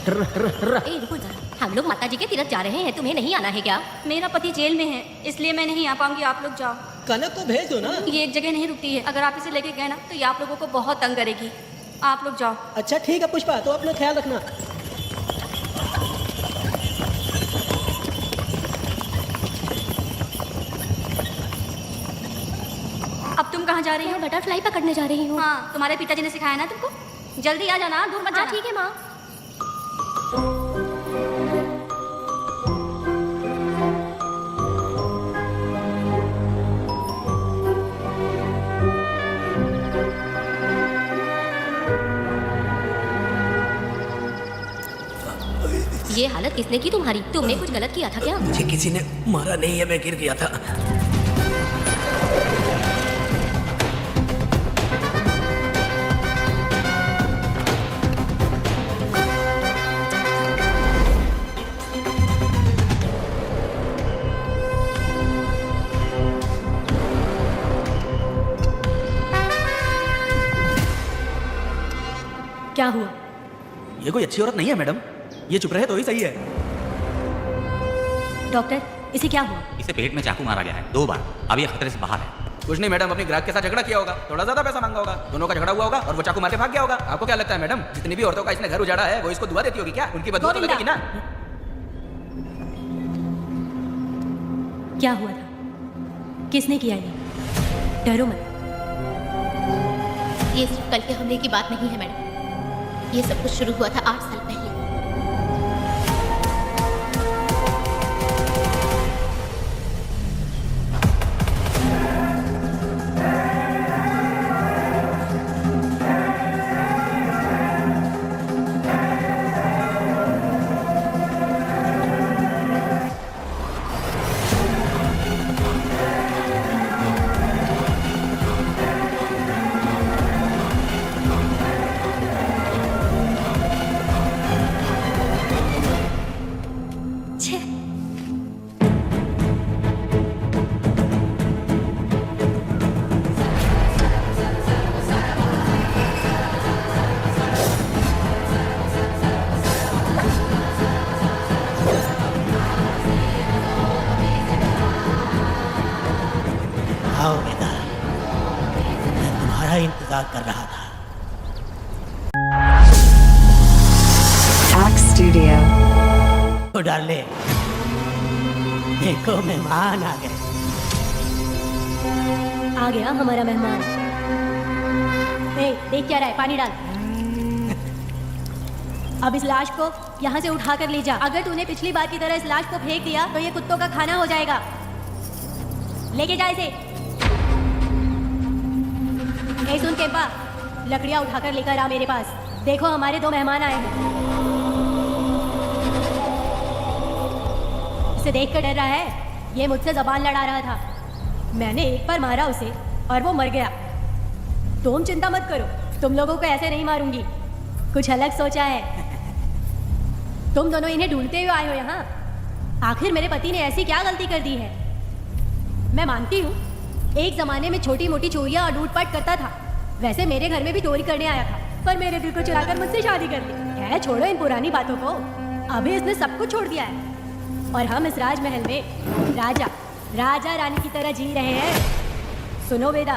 ए, रुको जरा, हम लोग माताजी के तीरथ जा रहे हैं, तुम्हें नहीं आना है क्या? मेरा पति जेल में है, इसलिए मैं नहीं आ पाऊंगी। आप लोग जाओ। कनक को भेज दो ना। ये एक जगह नहीं रुकती है, अगर आप इसे लेके गए ना तो ये आप लोगों को बहुत तंग करेगी। आप लोग जाओ। अच्छा ठीक है पुष्पा, तो अपना ख्याल रखना। अब तुम कहाँ जा रही हो? बटरफ्लाई पकड़ने जा रही हूँ। हाँ, तुम्हारे पिताजी ने सिखाया ना तुमको। जल्दी आ जाना, दूर मत जाना। ठीक है माँ। हिम्मत किसने की तुम्हारी? तुमने कुछ गलत किया था क्या? मुझे किसी ने मारा नहीं है, मैं गिर गया था। क्या हुआ? ये कोई अच्छी औरत नहीं है मैडम, ये चुप रहे तो ही सही है। डॉक्टर, इसे क्या हुआ? इसे पेट में चाकू मारा गया है 2 बार। अब ये खतरे से बाहर है। कुछ नहीं मैडम, अपनी ग्राहक के साथ झगड़ा किया होगा, थोड़ा ज्यादा पैसा मांगा होगा, दोनों का झगड़ा हुआ होगा और वो चाकू मार के भाग गया होगा। आपको क्या लगता है मैडम, जितनी भी औरतों का इसने घर उजाड़ा है वो इसको दुआ देती होगी क्या? उनकी बददुआ तो लगेगी ना। क्या हुआ था? किसने किया ये? डरो मत। ये सिर्फ कल के हमले की बात नहीं है मैडम, ये सब कुछ शुरू हुआ था 8 साल पहले। आओ बेटा, मैं तुम्हारा इंतजार कर रहा था। Axe Studio. तो डाले, देखो मेहमान आ गए। आ गया हमारा मेहमान। देख क्या रहा है? पानी डाल। अब इस लाश को यहाँ से उठा कर ले जा। अगर तूने पिछली बार की तरह इस लाश को फेंक दिया तो ये कुत्तों का खाना हो जाएगा। लेके जा इसे। सुन केम्पा, लकड़ियाँ उठाकर लेकर आ मेरे पास। देखो हमारे 2 मेहमान आए हैं। इसे देखकर डर रहा है? ये मुझसे जबान लड़ा रहा था। मैंने एक बार मारा उसे और वो मर गया। तुम चिंता मत करो, तुम लोगों को ऐसे नहीं मारूंगी। कुछ अलग सोचा है। तुम दोनों इन्हें ढूंढते हुए आए हो यहाँ। आखिर मेरे पति ने ऐसी क्या गलती कर दी है? मैं मानती हूँ एक जमाने में छोटी मोटी चोरियां और लूटपाट करता था। वैसे मेरे घर में भी चोरी करने आया था, पर मेरे दिल को चुराकर मुझसे शादी कर ली। है, छोड़ो इन पुरानी बातों को। अभी इसने सब कुछ छोड़ दिया है और हम इस राजमहल में राजा रानी की तरह जी रहे हैं। सुनो वेदा,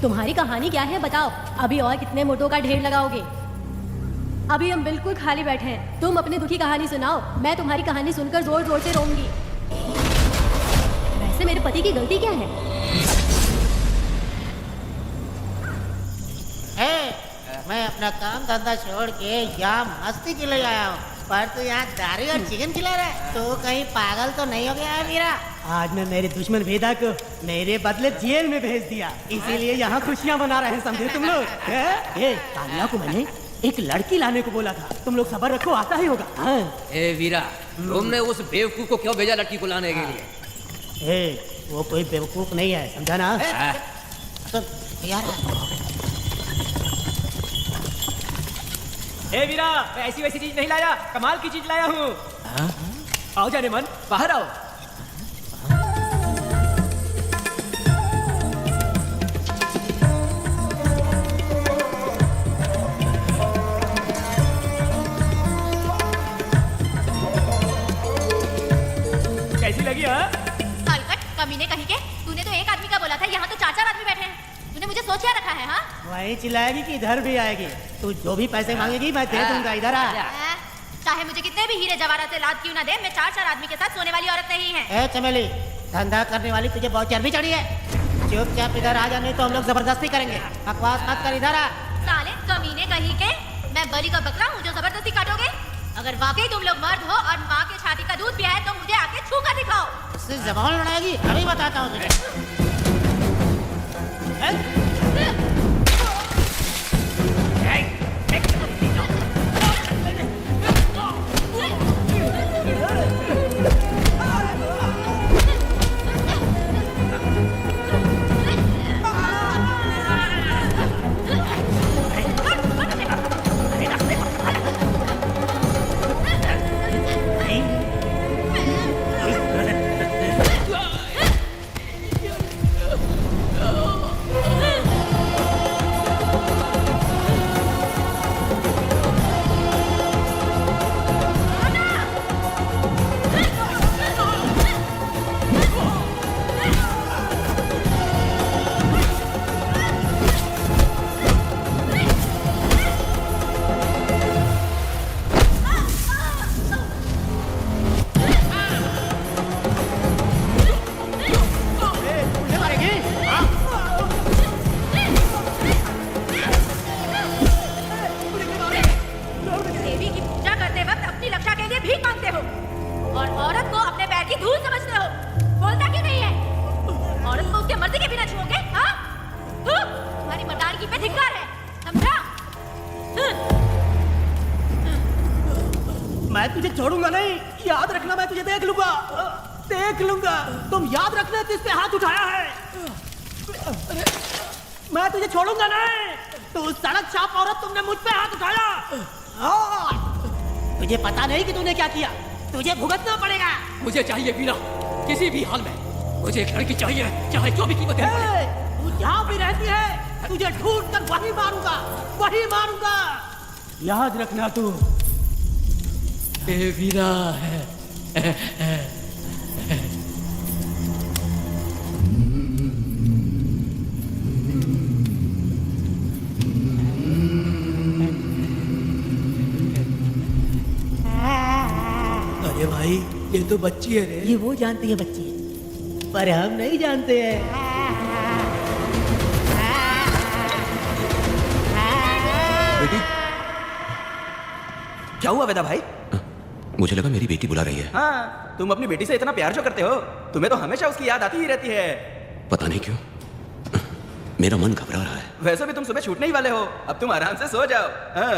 तुम्हारी कहानी क्या है बताओ? अभी और कितने मोटों का ढेर लगाओगे? अभी हम बिल्कुल खाली बैठे हैं। तुम अपनी दुखी कहानी सुनाओ, मैं तुम्हारी कहानी सुनकर जोर जोर से रोऊंगी। वैसे मेरे पति की गलती क्या है? मैं अपना काम धंधा छोड़ के यहाँ मस्ती के लिए आया हूँ, पर तू यहाँ दारू और चिकन खिला रहा है। तो कहीं पागल तो नहीं हो गया है मेरा? आज मैं मेरे दुश्मन वेदा को मेरे बदले जेल में भेज दिया, इसीलिए यहाँ खुशियाँ मना रहे हैं, समझे तुम लोग? तानिया को मैंने एक लड़की लाने को बोला था, तुम लोग सब्र रखो, आता ही होगा। ए वीरा, तुमने उस बेवकूफ को क्यों भेजा लड़की को लाने के लिए? वो कोई बेवकूफ नहीं है, समझा ना? तो यार ए वीरा, मैं ऐसी वैसी चीज नहीं लाया, कमाल की चीज लाया हूँ। आओ जाने मन, बाहर आओ। कैसी लगी? कमीने कहीं के, तूने तो एक आदमी का बोला था, यहाँ तो 4-4 आदमी बैठे हैं। तूने मुझे सोच क्या रखा है? हाँ, वही चिल्लाएगी कि इधर भी आएगी। तू जो भी पैसे मांगेगी मैं दे दूंगा, इधर आ। चाहे मुझे कितने भी हीरे जवाहरात से लाद क्यों ना दे, मैं 4-4 आदमी के साथ सोने वाली औरत नहीं है। चमेली, धंधा करने वाली तुझे बहुत चर्बी चढ़ी है। चुपचाप इधर आ जा, नहीं तो हम लोग जबरदस्ती करेंगे। बकवास मत कर, इधर आ। साले कमीने कहीं के, मैं बलि का बकरा हूँ जो जबरदस्ती काटोगे? अगर वाकई तुम लोग मर्द हो और माँ के छाती का दूध पिया है तो मुझे आके छू कर दिखाओ। उससे जबान लड़ाएगी, अभी बताता हूँ तुझे। छोड़ूंगा नहीं, याद रखना, मैं तुझे देख लूंगा, देख लूंगा। तुम याद रखना किस पे हाथ उठाया है। मैं तुझे छोड़ूंगा नहीं। तू सड़क छाप औरत, तुमने मुझ पे हाथ उठाया। तुझे पता नहीं कि तूने क्या किया, तुझे भुगतना पड़ेगा। मुझे चाहिए वीरा, किसी भी हाल में मुझे एक लड़की चाहिए, चाहे जो भी कीमत है। तू जहाँ भी रहती है, तुझे ढूंढ कर वही मारूंगा, वही मारूंगा। याद रखना तू। वीरा है। अरे भाई, ये तो बच्ची है रे। ये वो जानती है बच्ची, पर हम नहीं जानते हैं। बेटी, क्या हुआ वेदा भाई? मुझे लगा मेरी बेटी बुला रही है। हाँ, तुम अपनी बेटी से इतना प्यार जो करते हो, तुम्हें तो हमेशा उसकी याद आती ही रहती है। पता नहीं क्यों मेरा मन घबरा रहा है। वैसे भी तुम सुबह छूटने ही वाले हो, अब तुम आराम से सो जाओ। हाँ।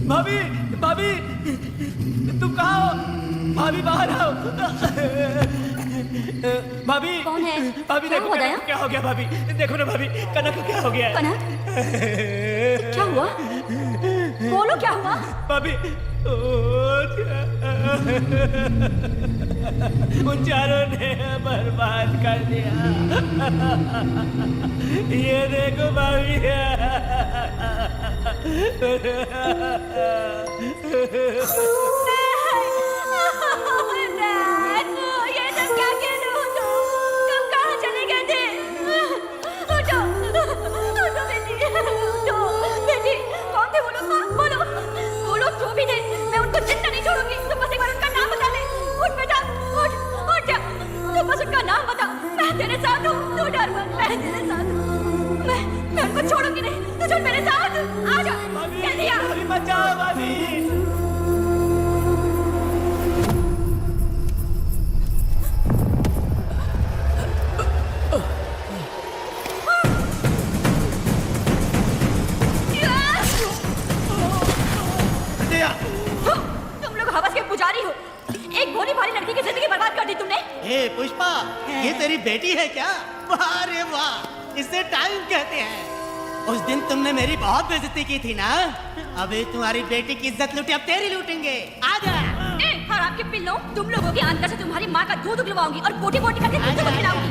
भाभी, भाभी, तुम कहाँ हो? भाभी बाहर आओ। भाभी, कौन है? भाभी क्या देखो हुआ कनक दया? को क्या हो गया। भाभी देखो ना, भाभी कनक को क्या हो गया है। कनक, क्या हुआ? बोलो क्या हुआ? भाभी, उन चारों ने बर्बाद कर दिया। ये देखो भाभी। ये सब क्या कह रहे हो तुम कहाँ चले गए थे? उठो, उठो बेटी, उठो बेटी। कौन थे वो लोग? बोलो, वो लोग जो भी थे, मैं उनको जिंदा नहीं छोड़ूंगी। तुम बस एक बार उनका नाम बता ले। उठ बेटा, उठ, उठ जा। तुम बस उनका नाम बता, मैं तेरे साथ हूँ। तू डर मत, मैं तेरे साथ हूँ। मैं उनको छोड़ूंगी नहीं। तू चल मेरे साथ, आ जा। कह दिया। बचाओ भाभी। तुम लोग हवस के पुजारी हो। एक भोली भाली लड़की की जिंदगी बर्बाद कर दी तुमने। ए पुष्पा, ये तेरी बेटी है क्या? वाह रे वाह, इसे टाइम कहते हैं। उस दिन तुमने मेरी बहुत बेइज्जती की थी ना, अबे तुम्हारी बेटी की इज्जत लूटी, अब तेरी लूटेंगे। आजा। हराम के पिल्लों, तुम लोगों के अंदर से तुम्हारी माँ का दूध उगलवाऊंगी और बोटी बोटी करके तुमको खिलाऊंगी।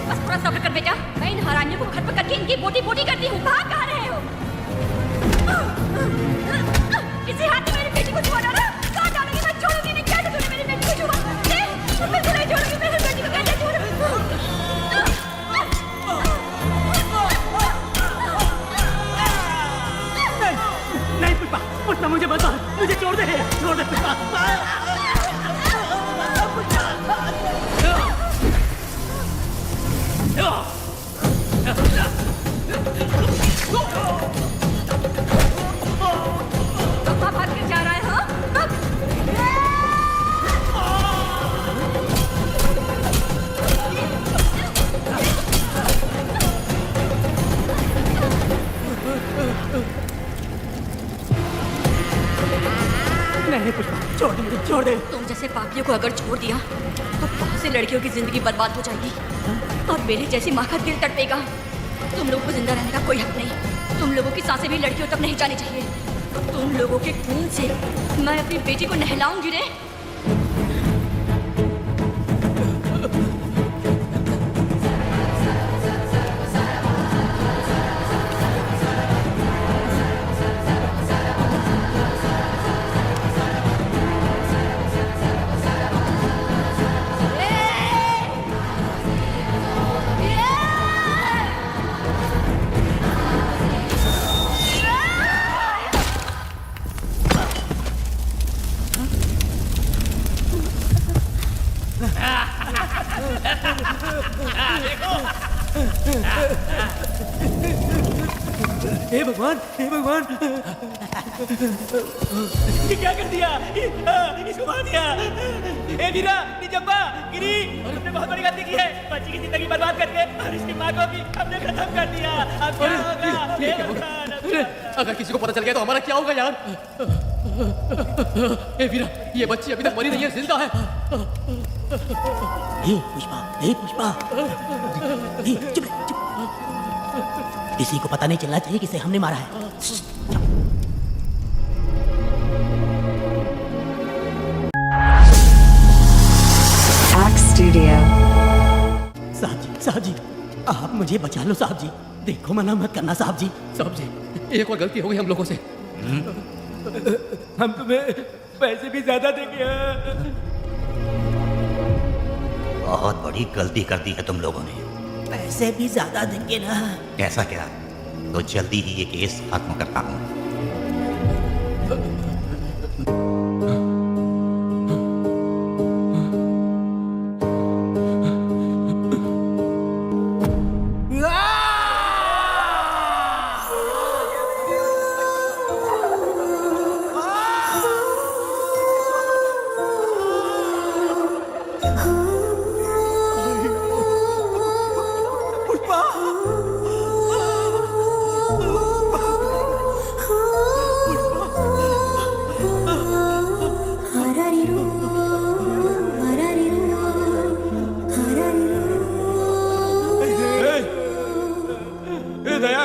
बस थोड़ा सब्र कर बेटा, मैं इन हरामियों को खत्म करके इनकी बोटी बोटी करती हूँ। भाग कहाँ रहे हो? इसी हाथ में मेरी बेटी को छुआ डाला, काट डालूंगी, मैं छोड़ूंगी नहीं। कैसे तूने मेरी बेटी को छुआ? मैं नहीं छोड़ूंगी मेरी बेटी को। कैसे नहीं पुष्पा, पुष्पा मुझे बता, मुझे छोड़ दे, छोड़ दे पुष्पा। कहाँ भाग के जा रहा है? हाँ, नहीं पुष्पा, छोड़ दे मुझे, छोड़ दे। तुम जैसे पापियों को अगर छोड़ दिया तो बहुत सी लड़कियों की जिंदगी बर्बाद हो जाएगी और मेरी जैसी माँ का दिल तड़पेगा। तुम लोगों को जिंदा रहने का कोई हक नहीं। तुम लोगों की सांसें भी लड़कियों तक नहीं जानी चाहिए। तुम लोगों के खून से मैं अपनी बेटी को नहलाऊंगी रे। हे भगवान, हे भगवान, ये क्या कर दिया? इसको मार दिया। हे वीरा, निजब्बा, गिरी, तुमने बहुत बड़ी गलती की है। बच्ची की जिंदगी बर्बाद करके और इसकी माँ को भी हमने खत्म कर दिया। अब क्या होगा? ये क्या होगा? अगर किसी को पता चल गया तो हमारा क्या होगा यार? हे वीरा, ये बच्ची अभी तक मरी नहीं है, जिंदा है। हे पुष्पा, हे पुष्पा, हे चुप रह, चुप। किसी को पता नहीं चलना चाहिए किसे हमने मारा है। Studio. साहब जी, आप मुझे बचा लो साहब जी। देखो मना मत करना साहब जी। साहब जी, एक और गलती हो गई हम लोगों से। हम तुम्हें पैसे भी ज्यादा देंगे। बहुत बड़ी गलती कर दी है तुम लोगों ने। पैसे भी ज्यादा देंगे ना? ऐसा क्या? तो जल्दी ही ये केस खत्म करता हूँ। दया,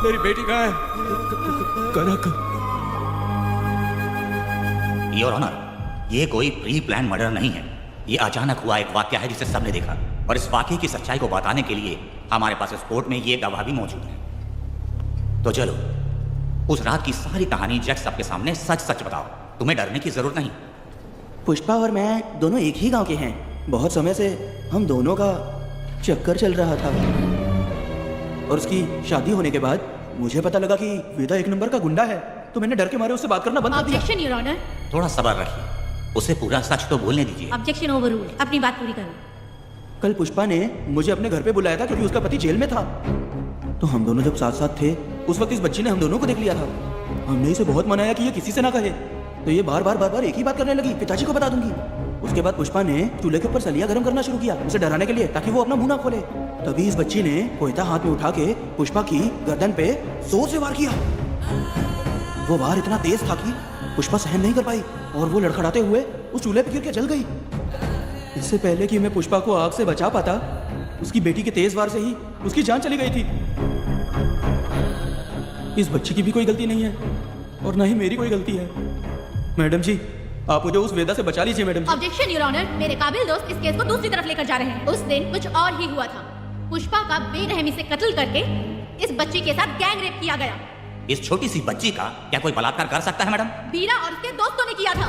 मेरी बेटी कहाँ है? कनक। योर ऑनर, ये कोई प्री प्लान मर्डर नहीं है। ये अचानक हुआ एक वाकया है जिसे सबने देखा, और इस वाकये की सच्चाई को बताने के लिए हमारे पास इस कोर्ट में ये गवाह भी मौजूद है। तो चलो उस रात की सारी कहानी जज सबके सामने सच सच बताओ। तुम्हें डरने की जरूरत नहीं। पुष्पा और मैं दोनों एक ही गांव के हैं। बहुत समय से हम दोनों का चक्कर चल रहा था, और उसकी शादी होने के बाद मुझे पता लगा कि वेदा एक नंबर का गुंडा है, तो मैंने डर के मारे उससे बात करना बंद कर दिया। Objection your honour. थोड़ा सब्र रखिए, उसे पूरा सच तो बोलने दीजिए। Objection overruled. अपनी बात पूरी करो। कल पुष्पा ने मुझे अपने घर पे बुलाया था क्योंकि उसका पति जेल में था। तो हम दोनों जब साथ साथ थे उस वक्त इस बच्ची ने हम दोनों को देख लिया था। हमने इसे बहुत मनाया कि ये किसी से ना कहे, तो ये बार बार एक ही बात करने लगी, पिताजी को बता दूंगी। उसके बाद पुष्पा ने चूल्हे के ऊपर सलिया गर्म करना शुरू किया, उसे डराने के लिए, ताकि वो अपना मुंह ना खोले। तभी इस बच्ची ने कोयता हाथ में उठा के पुष्पा की गर्दन पे जोर से वार किया। वो वार इतना तेज था कि पुष्पा सहन नहीं कर पाई और वो लड़खड़ाते हुए उस चूल्हे पे गिर के जल गई। इससे पहले कि मैं पुष्पा को आग से बचा पाता, उसकी बेटी के तेज वार से ही उसकी जान चली गई थी। इस बच्ची की भी कोई गलती नहीं है और ना ही मेरी कोई गलती है। मैडम जी, आप मुझे उस वेदा से बचा लीजिए madam ji. Objection your honour. मेरे काबिल दोस्त इस केस को दूसरी तरफ लेकर जा रहे हैं। उस दिन कुछ और ही हुआ था। पुष्पा का बेरहमी से कत्ल करके इस बच्ची के साथ गैंग रेप किया गया। इस छोटी सी बच्ची का क्या कोई बलात्कार कर सकता है मैडम? बीरा और उसके दोस्तों ने किया था।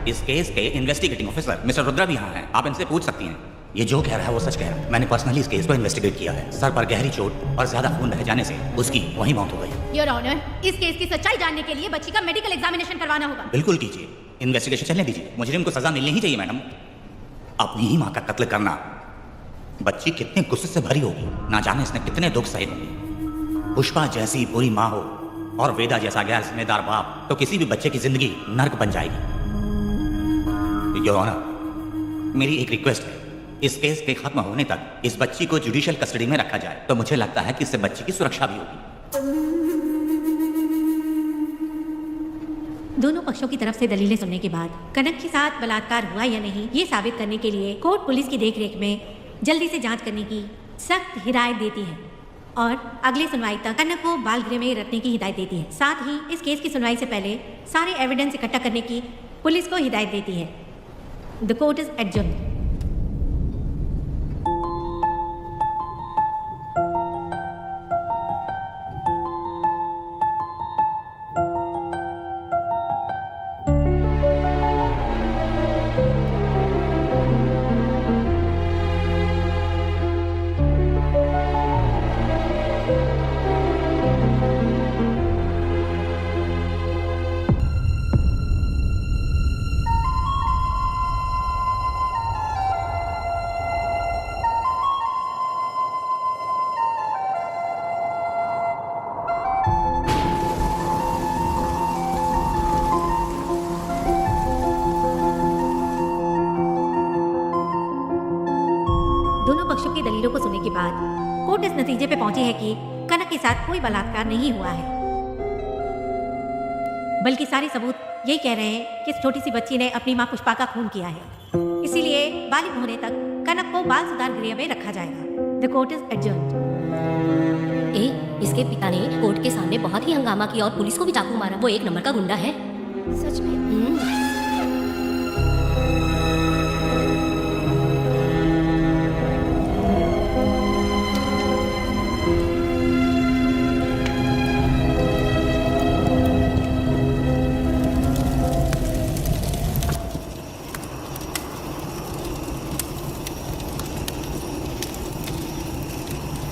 इस केस के इन्वेस्टिगेटिंग ऑफिसर मिस्टर रुद्रा भी यहाँ हैं। आप इनसे पूछ सकती हैं। ये जो कह रहा है वो सच कह रहा है। मैंने पर्सनली इस केस को इन्वेस्टिगेट किया है। सर पर गहरी चोट और ज्यादा खून बह जाने से उसकी वहीं मौत हो गई। योर ऑनर, इस केस की सच्चाई जानने के लिए बच्ची का मेडिकल एग्जामिनेशन करवाना होगा। बिल्कुल कीजिए, इन्वेस्टिगेशन चलने दीजिए। मुजरिम को सजा मिलनी ही चाहिए मैडम। अपनी ही माँ का कत्ल करना, बच्ची कितने गुस्से से भरी होगी, ना जाने इसने कितने दुख सहे होंगे। पुष्पा जैसी बुरी माँ हो और वेदा जैसा गैर जिम्मेदार बाप, तो किसी भी बच्चे की जिंदगी नर्क बन जाएगी। योर ऑनर, मेरी एक रिक्वेस्ट है, इस केस के खत्म होने तक इस बच्ची को जुडिशियल कस्टडी में रखा जाए, तो मुझे लगता है कि इससे बच्ची की सुरक्षा भी होगी। दोनों पक्षों की तरफ से दलीलें सुनने के बाद कनक के साथ बलात्कार हुआ या नहीं, ये साबित करने के लिए कोर्ट पुलिस की देखरेख में जल्दी से जांच करने की सख्त हिदायत देती है और अगली सुनवाई तक कनक को बाल गृह में रखने की हिदायत देती है। साथ ही इस केस की सुनवाई से पहले सारे एविडेंस इकट्ठा करने की पुलिस को हिदायत देती है। The court is adjourned. बाद कोर्ट इस नतीजे पे पहुंची है कि कनक के साथ कोई बलात्कार नहीं हुआ है, बल्कि सारे सबूत यही कह रहे हैं कि इस छोटी सी बच्ची ने अपनी मां पुष्पा का खून किया है। इसीलिए बालिग होने तक कनक को बाल सुधार गृह में रखा जाएगा। The court is adjourned. इसके पिता ने कोर्ट के सामने बहुत ही हंगामा किया और पुलिस को भी चाकू मारा। वो एक नंबर का गुंडा है। सच में?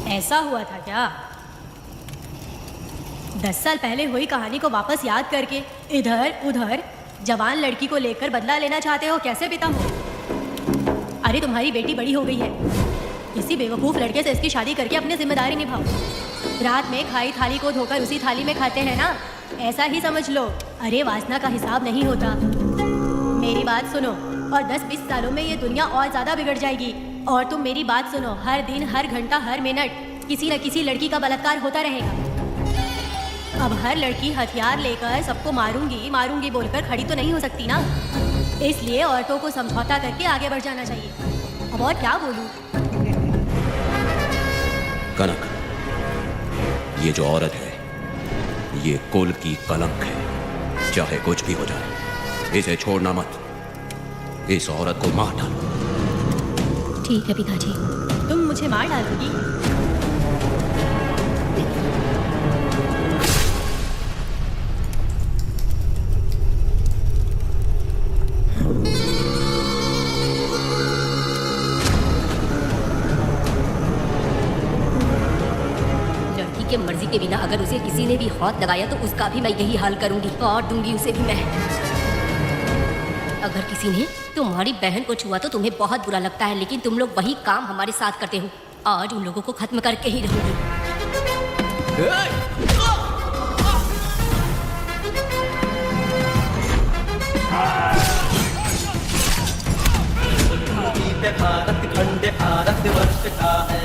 ऐसा हुआ था क्या? 10 साल पहले हुई कहानी को वापस याद करके इधर उधर जवान लड़की को लेकर बदला लेना चाहते हो? कैसे पिता हो? अरे तुम्हारी बेटी बड़ी हो गई है, किसी बेवकूफ लड़के से इसकी शादी करके अपनी जिम्मेदारी निभाओ। रात में खाई थाली को धोकर उसी थाली में खाते हैं ना, ऐसा ही समझ लो। अरे वासना का हिसाब नहीं होता। मेरी बात सुनो, और 10-20 सालों में ये दुनिया और ज्यादा बिगड़ जाएगी। और तुम मेरी बात सुनो, हर दिन, हर घंटा, हर मिनट किसी न किसी लड़की का बलात्कार होता रहेगा। अब हर लड़की हथियार लेकर सबको मारूंगी मारूंगी बोलकर खड़ी तो नहीं हो सकती ना। इसलिए औरतों को समझौता करके आगे बढ़ जाना चाहिए। अब और क्या बोलूं? कनक, ये जो औरत है, ये कुल की कलंक है। चाहे कुछ भी हो जाए, इसे छोड़ना मत। इस औरत को मार डालो। ठीक है पिताजी। तुम मुझे मार डालोगी? लड़की के मर्जी के बिना अगर उसे किसी ने भी हाथ लगाया तो उसका भी मैं यही हाल करूंगी और दूंगी उसे भी मैं। अगर किसी ने तुम्हारी बहन को छुआ तो तुम्हें बहुत बुरा लगता है, लेकिन तुम लोग वही काम हमारे साथ करते हो। आज उन लोगों को खत्म करके ही रहूंगी। भारत खंड भारत वर्ष का है।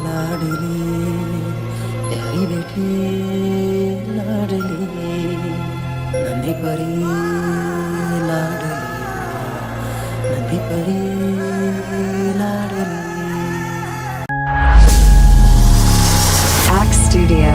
लाडली प्यारी बेटी लाडली नन्ही परी लाडली नन्ही परी लाडली। Axe Studio.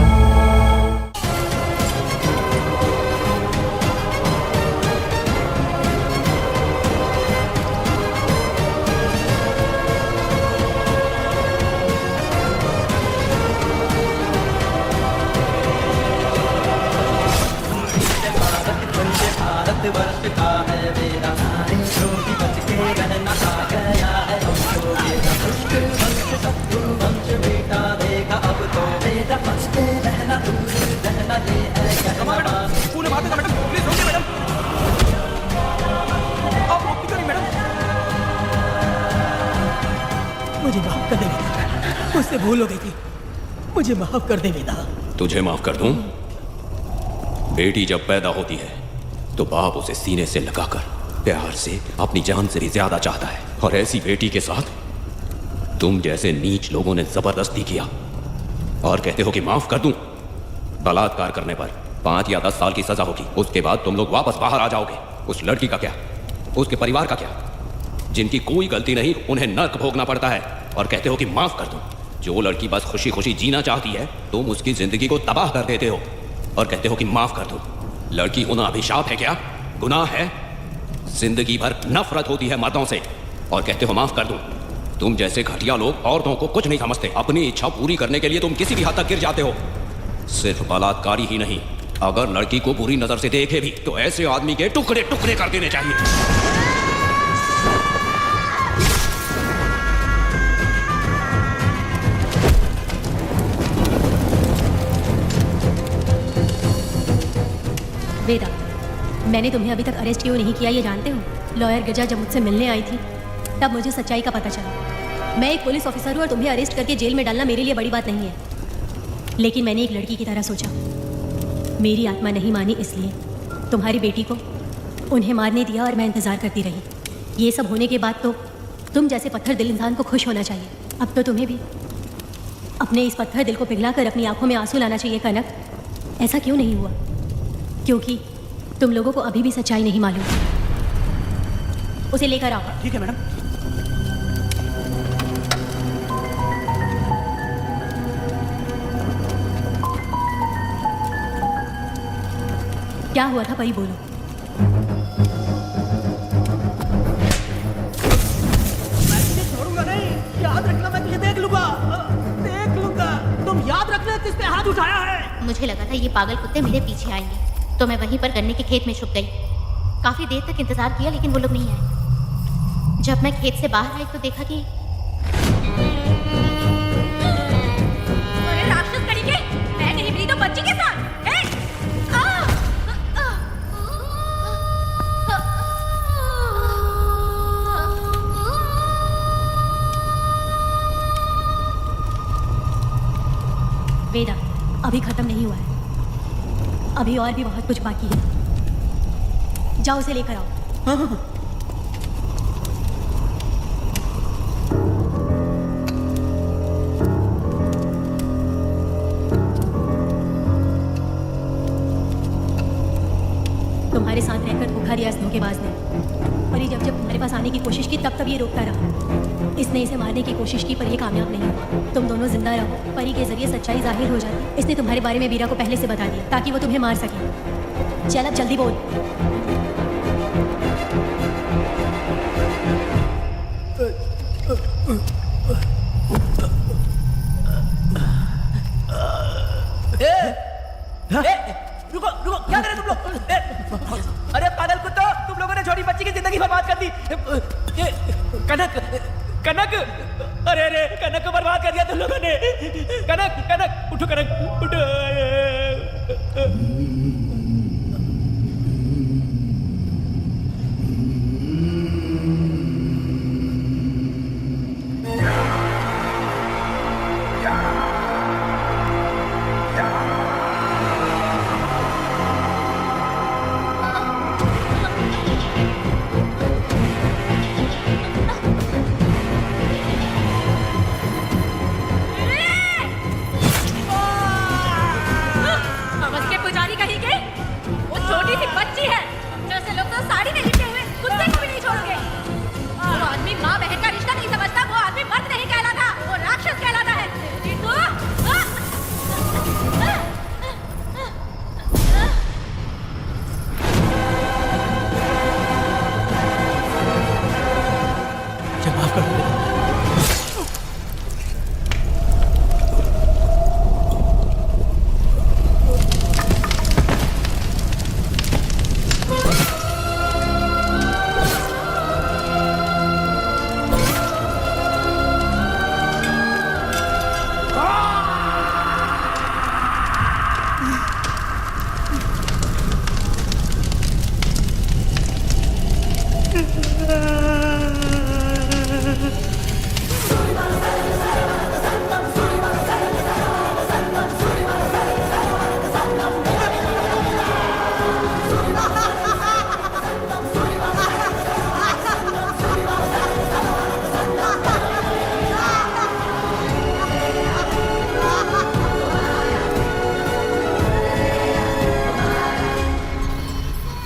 मुझे माफ कर दे वेदा, मुझसे भूल हो गई थी। मुझे माफ कर दे वेदा। तुझे माफ कर दूं? बेटी जब पैदा होती है तो बाप उसे सीने से लगाकर प्यार से अपनी जान से भी ज्यादा चाहता है, और ऐसी बेटी के साथ तुम जैसे नीच लोगों ने जबरदस्ती किया और कहते हो कि माफ कर दूं। बलात्कार करने पर 5 या 10 साल की सजा होगी। उसके बाद तुम लोग वापस बाहर आ जाओगे। उस लड़की का क्या, उसके परिवार का क्या? जिनकी कोई गलती नहीं उन्हें नर्क भोगना पड़ता है, और कहते हो कि माफ कर दो। जो लड़की बस खुशी खुशी जीना चाहती है तुम उसकी जिंदगी को तबाह कर देते हो और कहते हो कि माफ कर दो। लड़की होना अभिशाप है क्या? गुनाह है? जिंदगी भर नफरत होती है मर्दों से और कहते हो माफ कर दो। तुम जैसे घटिया लोग औरतों को कुछ नहीं समझते। अपनी इच्छा पूरी करने के लिए तुम किसी भी हद तक गिर जाते हो। सिर्फ बलात्कारी ही नहीं, अगर लड़की को बुरी नजर से देखे भी तो ऐसे आदमी के टुकड़े टुकड़े कर देने चाहिए। वेदा, मैंने तुम्हें अभी तक अरेस्ट क्यों नहीं किया ये जानते हो? लॉयर गिरजा जब मुझसे मिलने आई थी तब मुझे सच्चाई का पता चला। मैं एक पुलिस ऑफिसर हूँ और तुम्हें अरेस्ट करके जेल में डालना मेरे लिए बड़ी बात नहीं है। लेकिन मैंने एक लड़की की तरह सोचा। मेरी आत्मा नहीं मानी, इसलिए तुम्हारी बेटी को उन्हें मारने दिया और मैं इंतज़ार करती रही। ये सब होने के बाद तो तुम जैसे पत्थर दिल इंसान को खुश होना चाहिए। अब तो तुम्हें भी अपने इस पत्थर दिल को पिघलाकर अपनी आंखों में आंसू लाना चाहिए। कनक, ऐसा क्यों नहीं हुआ? क्योंकि तुम लोगों को अभी भी सच्चाई नहीं मालूम। उसे लेकर आओ। ठीक है मैडम। क्या हुआ था परी, बोलो। मैं तुझे छोड़ूंगा नहीं, याद रखना। मैं तुझे देख लूंगा, देख लूंगा। तुम याद रखना किसने हाथ उठाया है। मुझे लगा था ये पागल कुत्ते मेरे पीछे आएंगे, तो मैं वहीं पर गन्ने के खेत में छुप गई। काफी देर तक इंतजार किया लेकिन वो लोग नहीं आए। जब मैं खेत से बाहर आई तो देखा कि राक्षस करीके, मैं नहीं मिली तो बच्ची के साथ। वेदा, अभी खत्म नहीं हुआ है, अभी और भी बहुत कुछ बाकी है। जाओ उसे लेकर आओ। हाँ हाँ हाँ। तुम्हारे साथ रहकर बुखारी आज धोखेबाज ने परी जब तुम्हारे पास आने की कोशिश की तब ये रोकता रहा। इसने इसे मारने की कोशिश की पर ये कामयाब नहीं हुआ। तुम दोनों जिंदा रहो, परी के जरिए सच्चाई जाहिर हो जाती। इसने तुम्हारे बारे में वीरा को पहले से बता दिया ताकि वो तुम्हें मार सके। चल अब जल्दी बोल। रुको रुको, क्या करे तुम लोग? अरे पागल कुत्तो, तुम लोगों ने छोटी बच्ची की जिंदगी बर्बाद कर दी। कनक, कनक, अरे अरे कनक को बर्बाद कर दिया तुम लोगों ने। कनक, कनक, उठो कनक, उठो।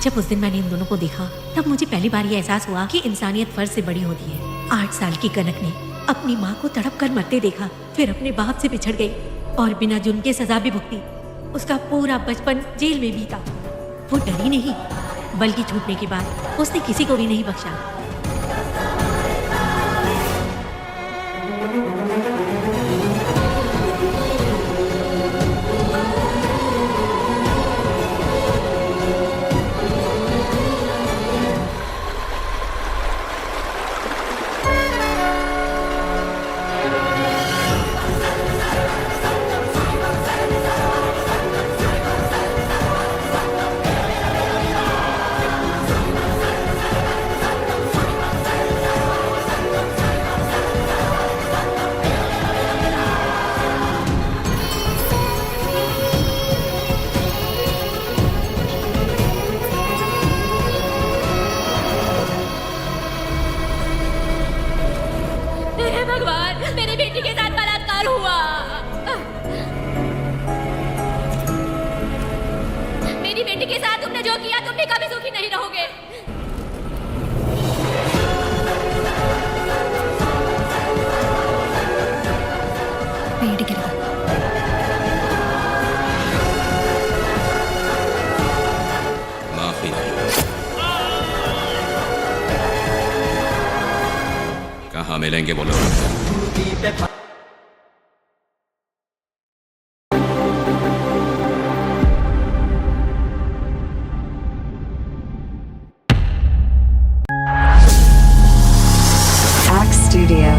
जब उस दिन मैंने इन दोनों को देखा तब मुझे पहली बार ये एहसास हुआ कि इंसानियत फर्ज से बड़ी होती है। 8 साल की कनक ने अपनी माँ को तड़प कर मरते देखा, फिर अपने बाप से बिछड़ गई और बिना जुर्म के सजा भी भुगती। उसका पूरा बचपन जेल में बीता। वो डरी नहीं, बल्कि छूटने के बाद उसने किसी को भी नहीं बख्शा। जो किया तुम भी कभी सुखी नहीं रहोगे। पेड़ गिरा। माफी नहीं। कहाँ मिलेंगे वो लोग? Axe Studio.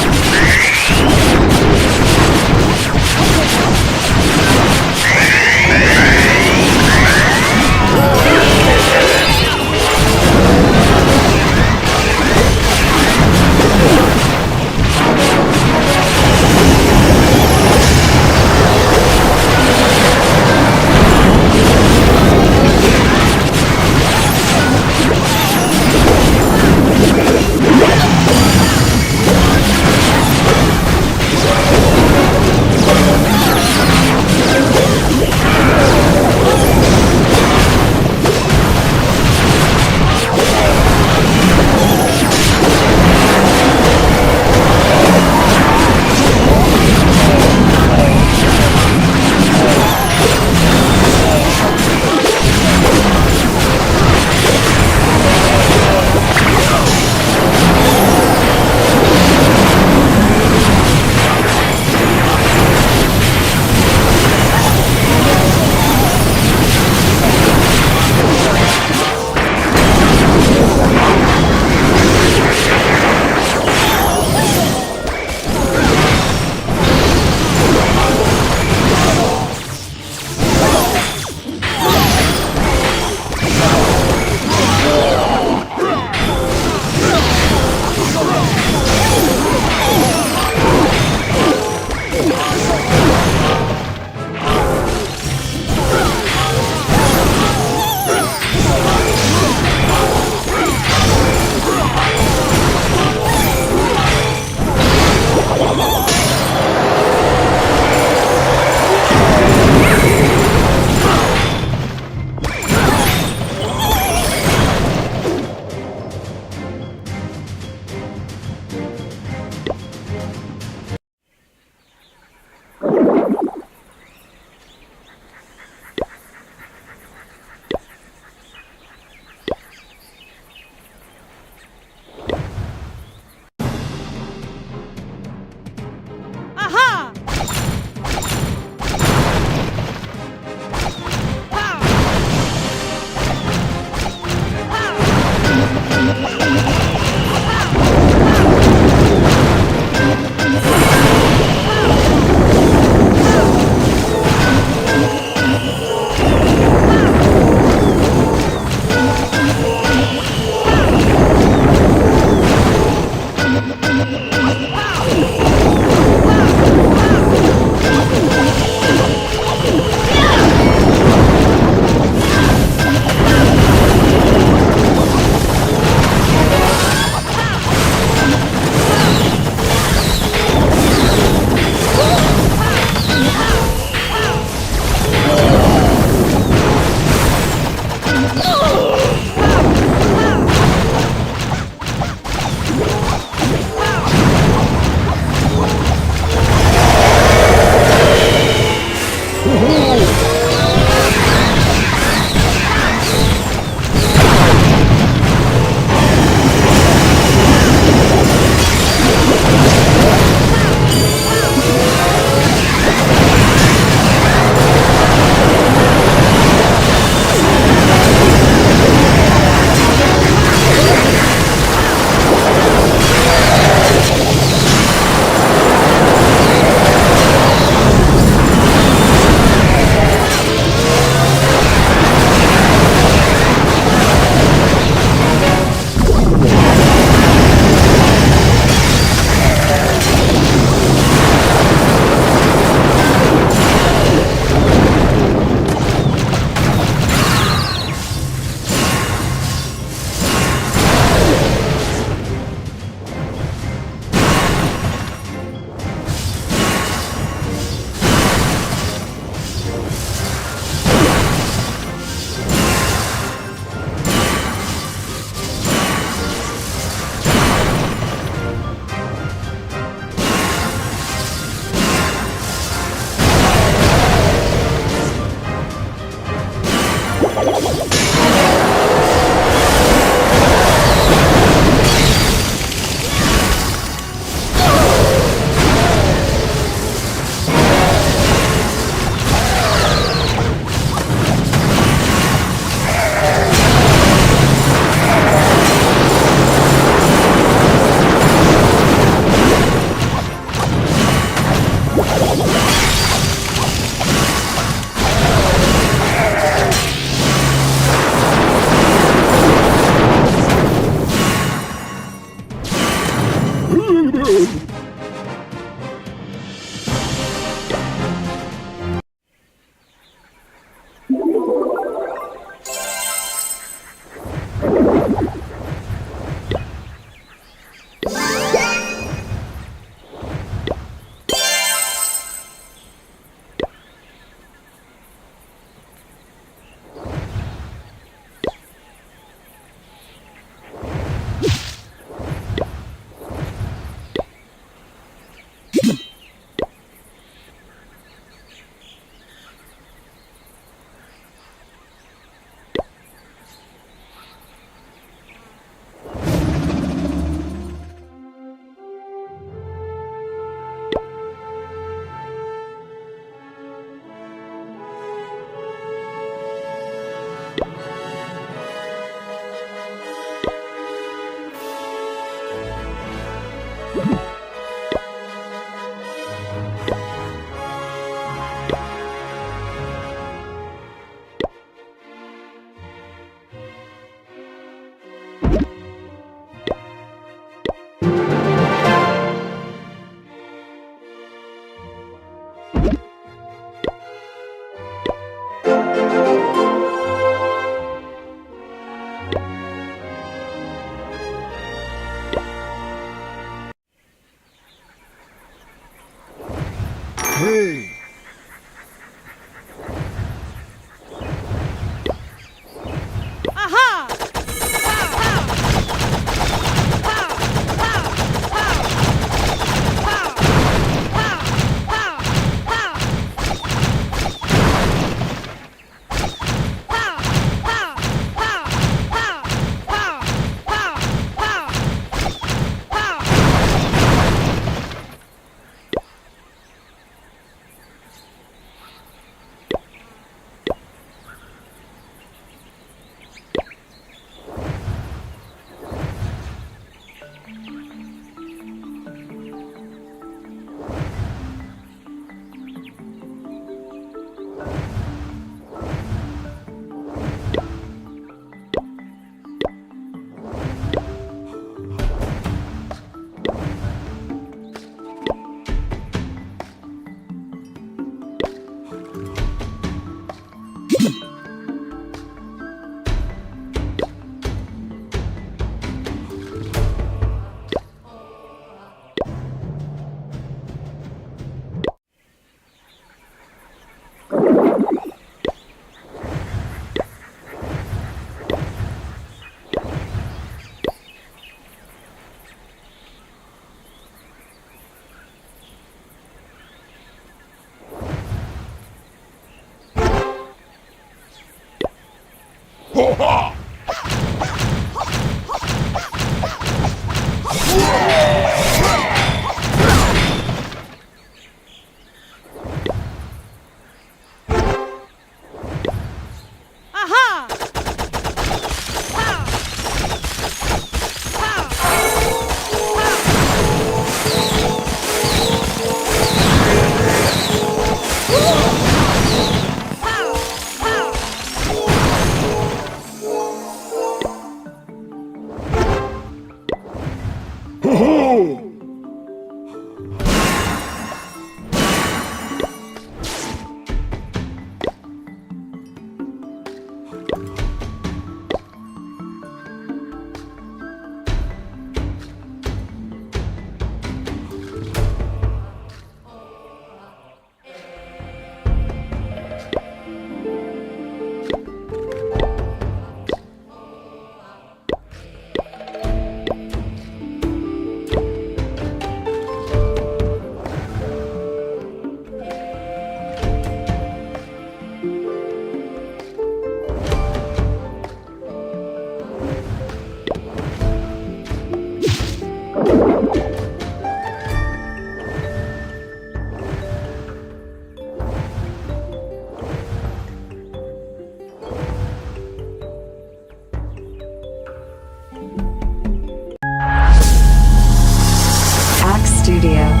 Studio.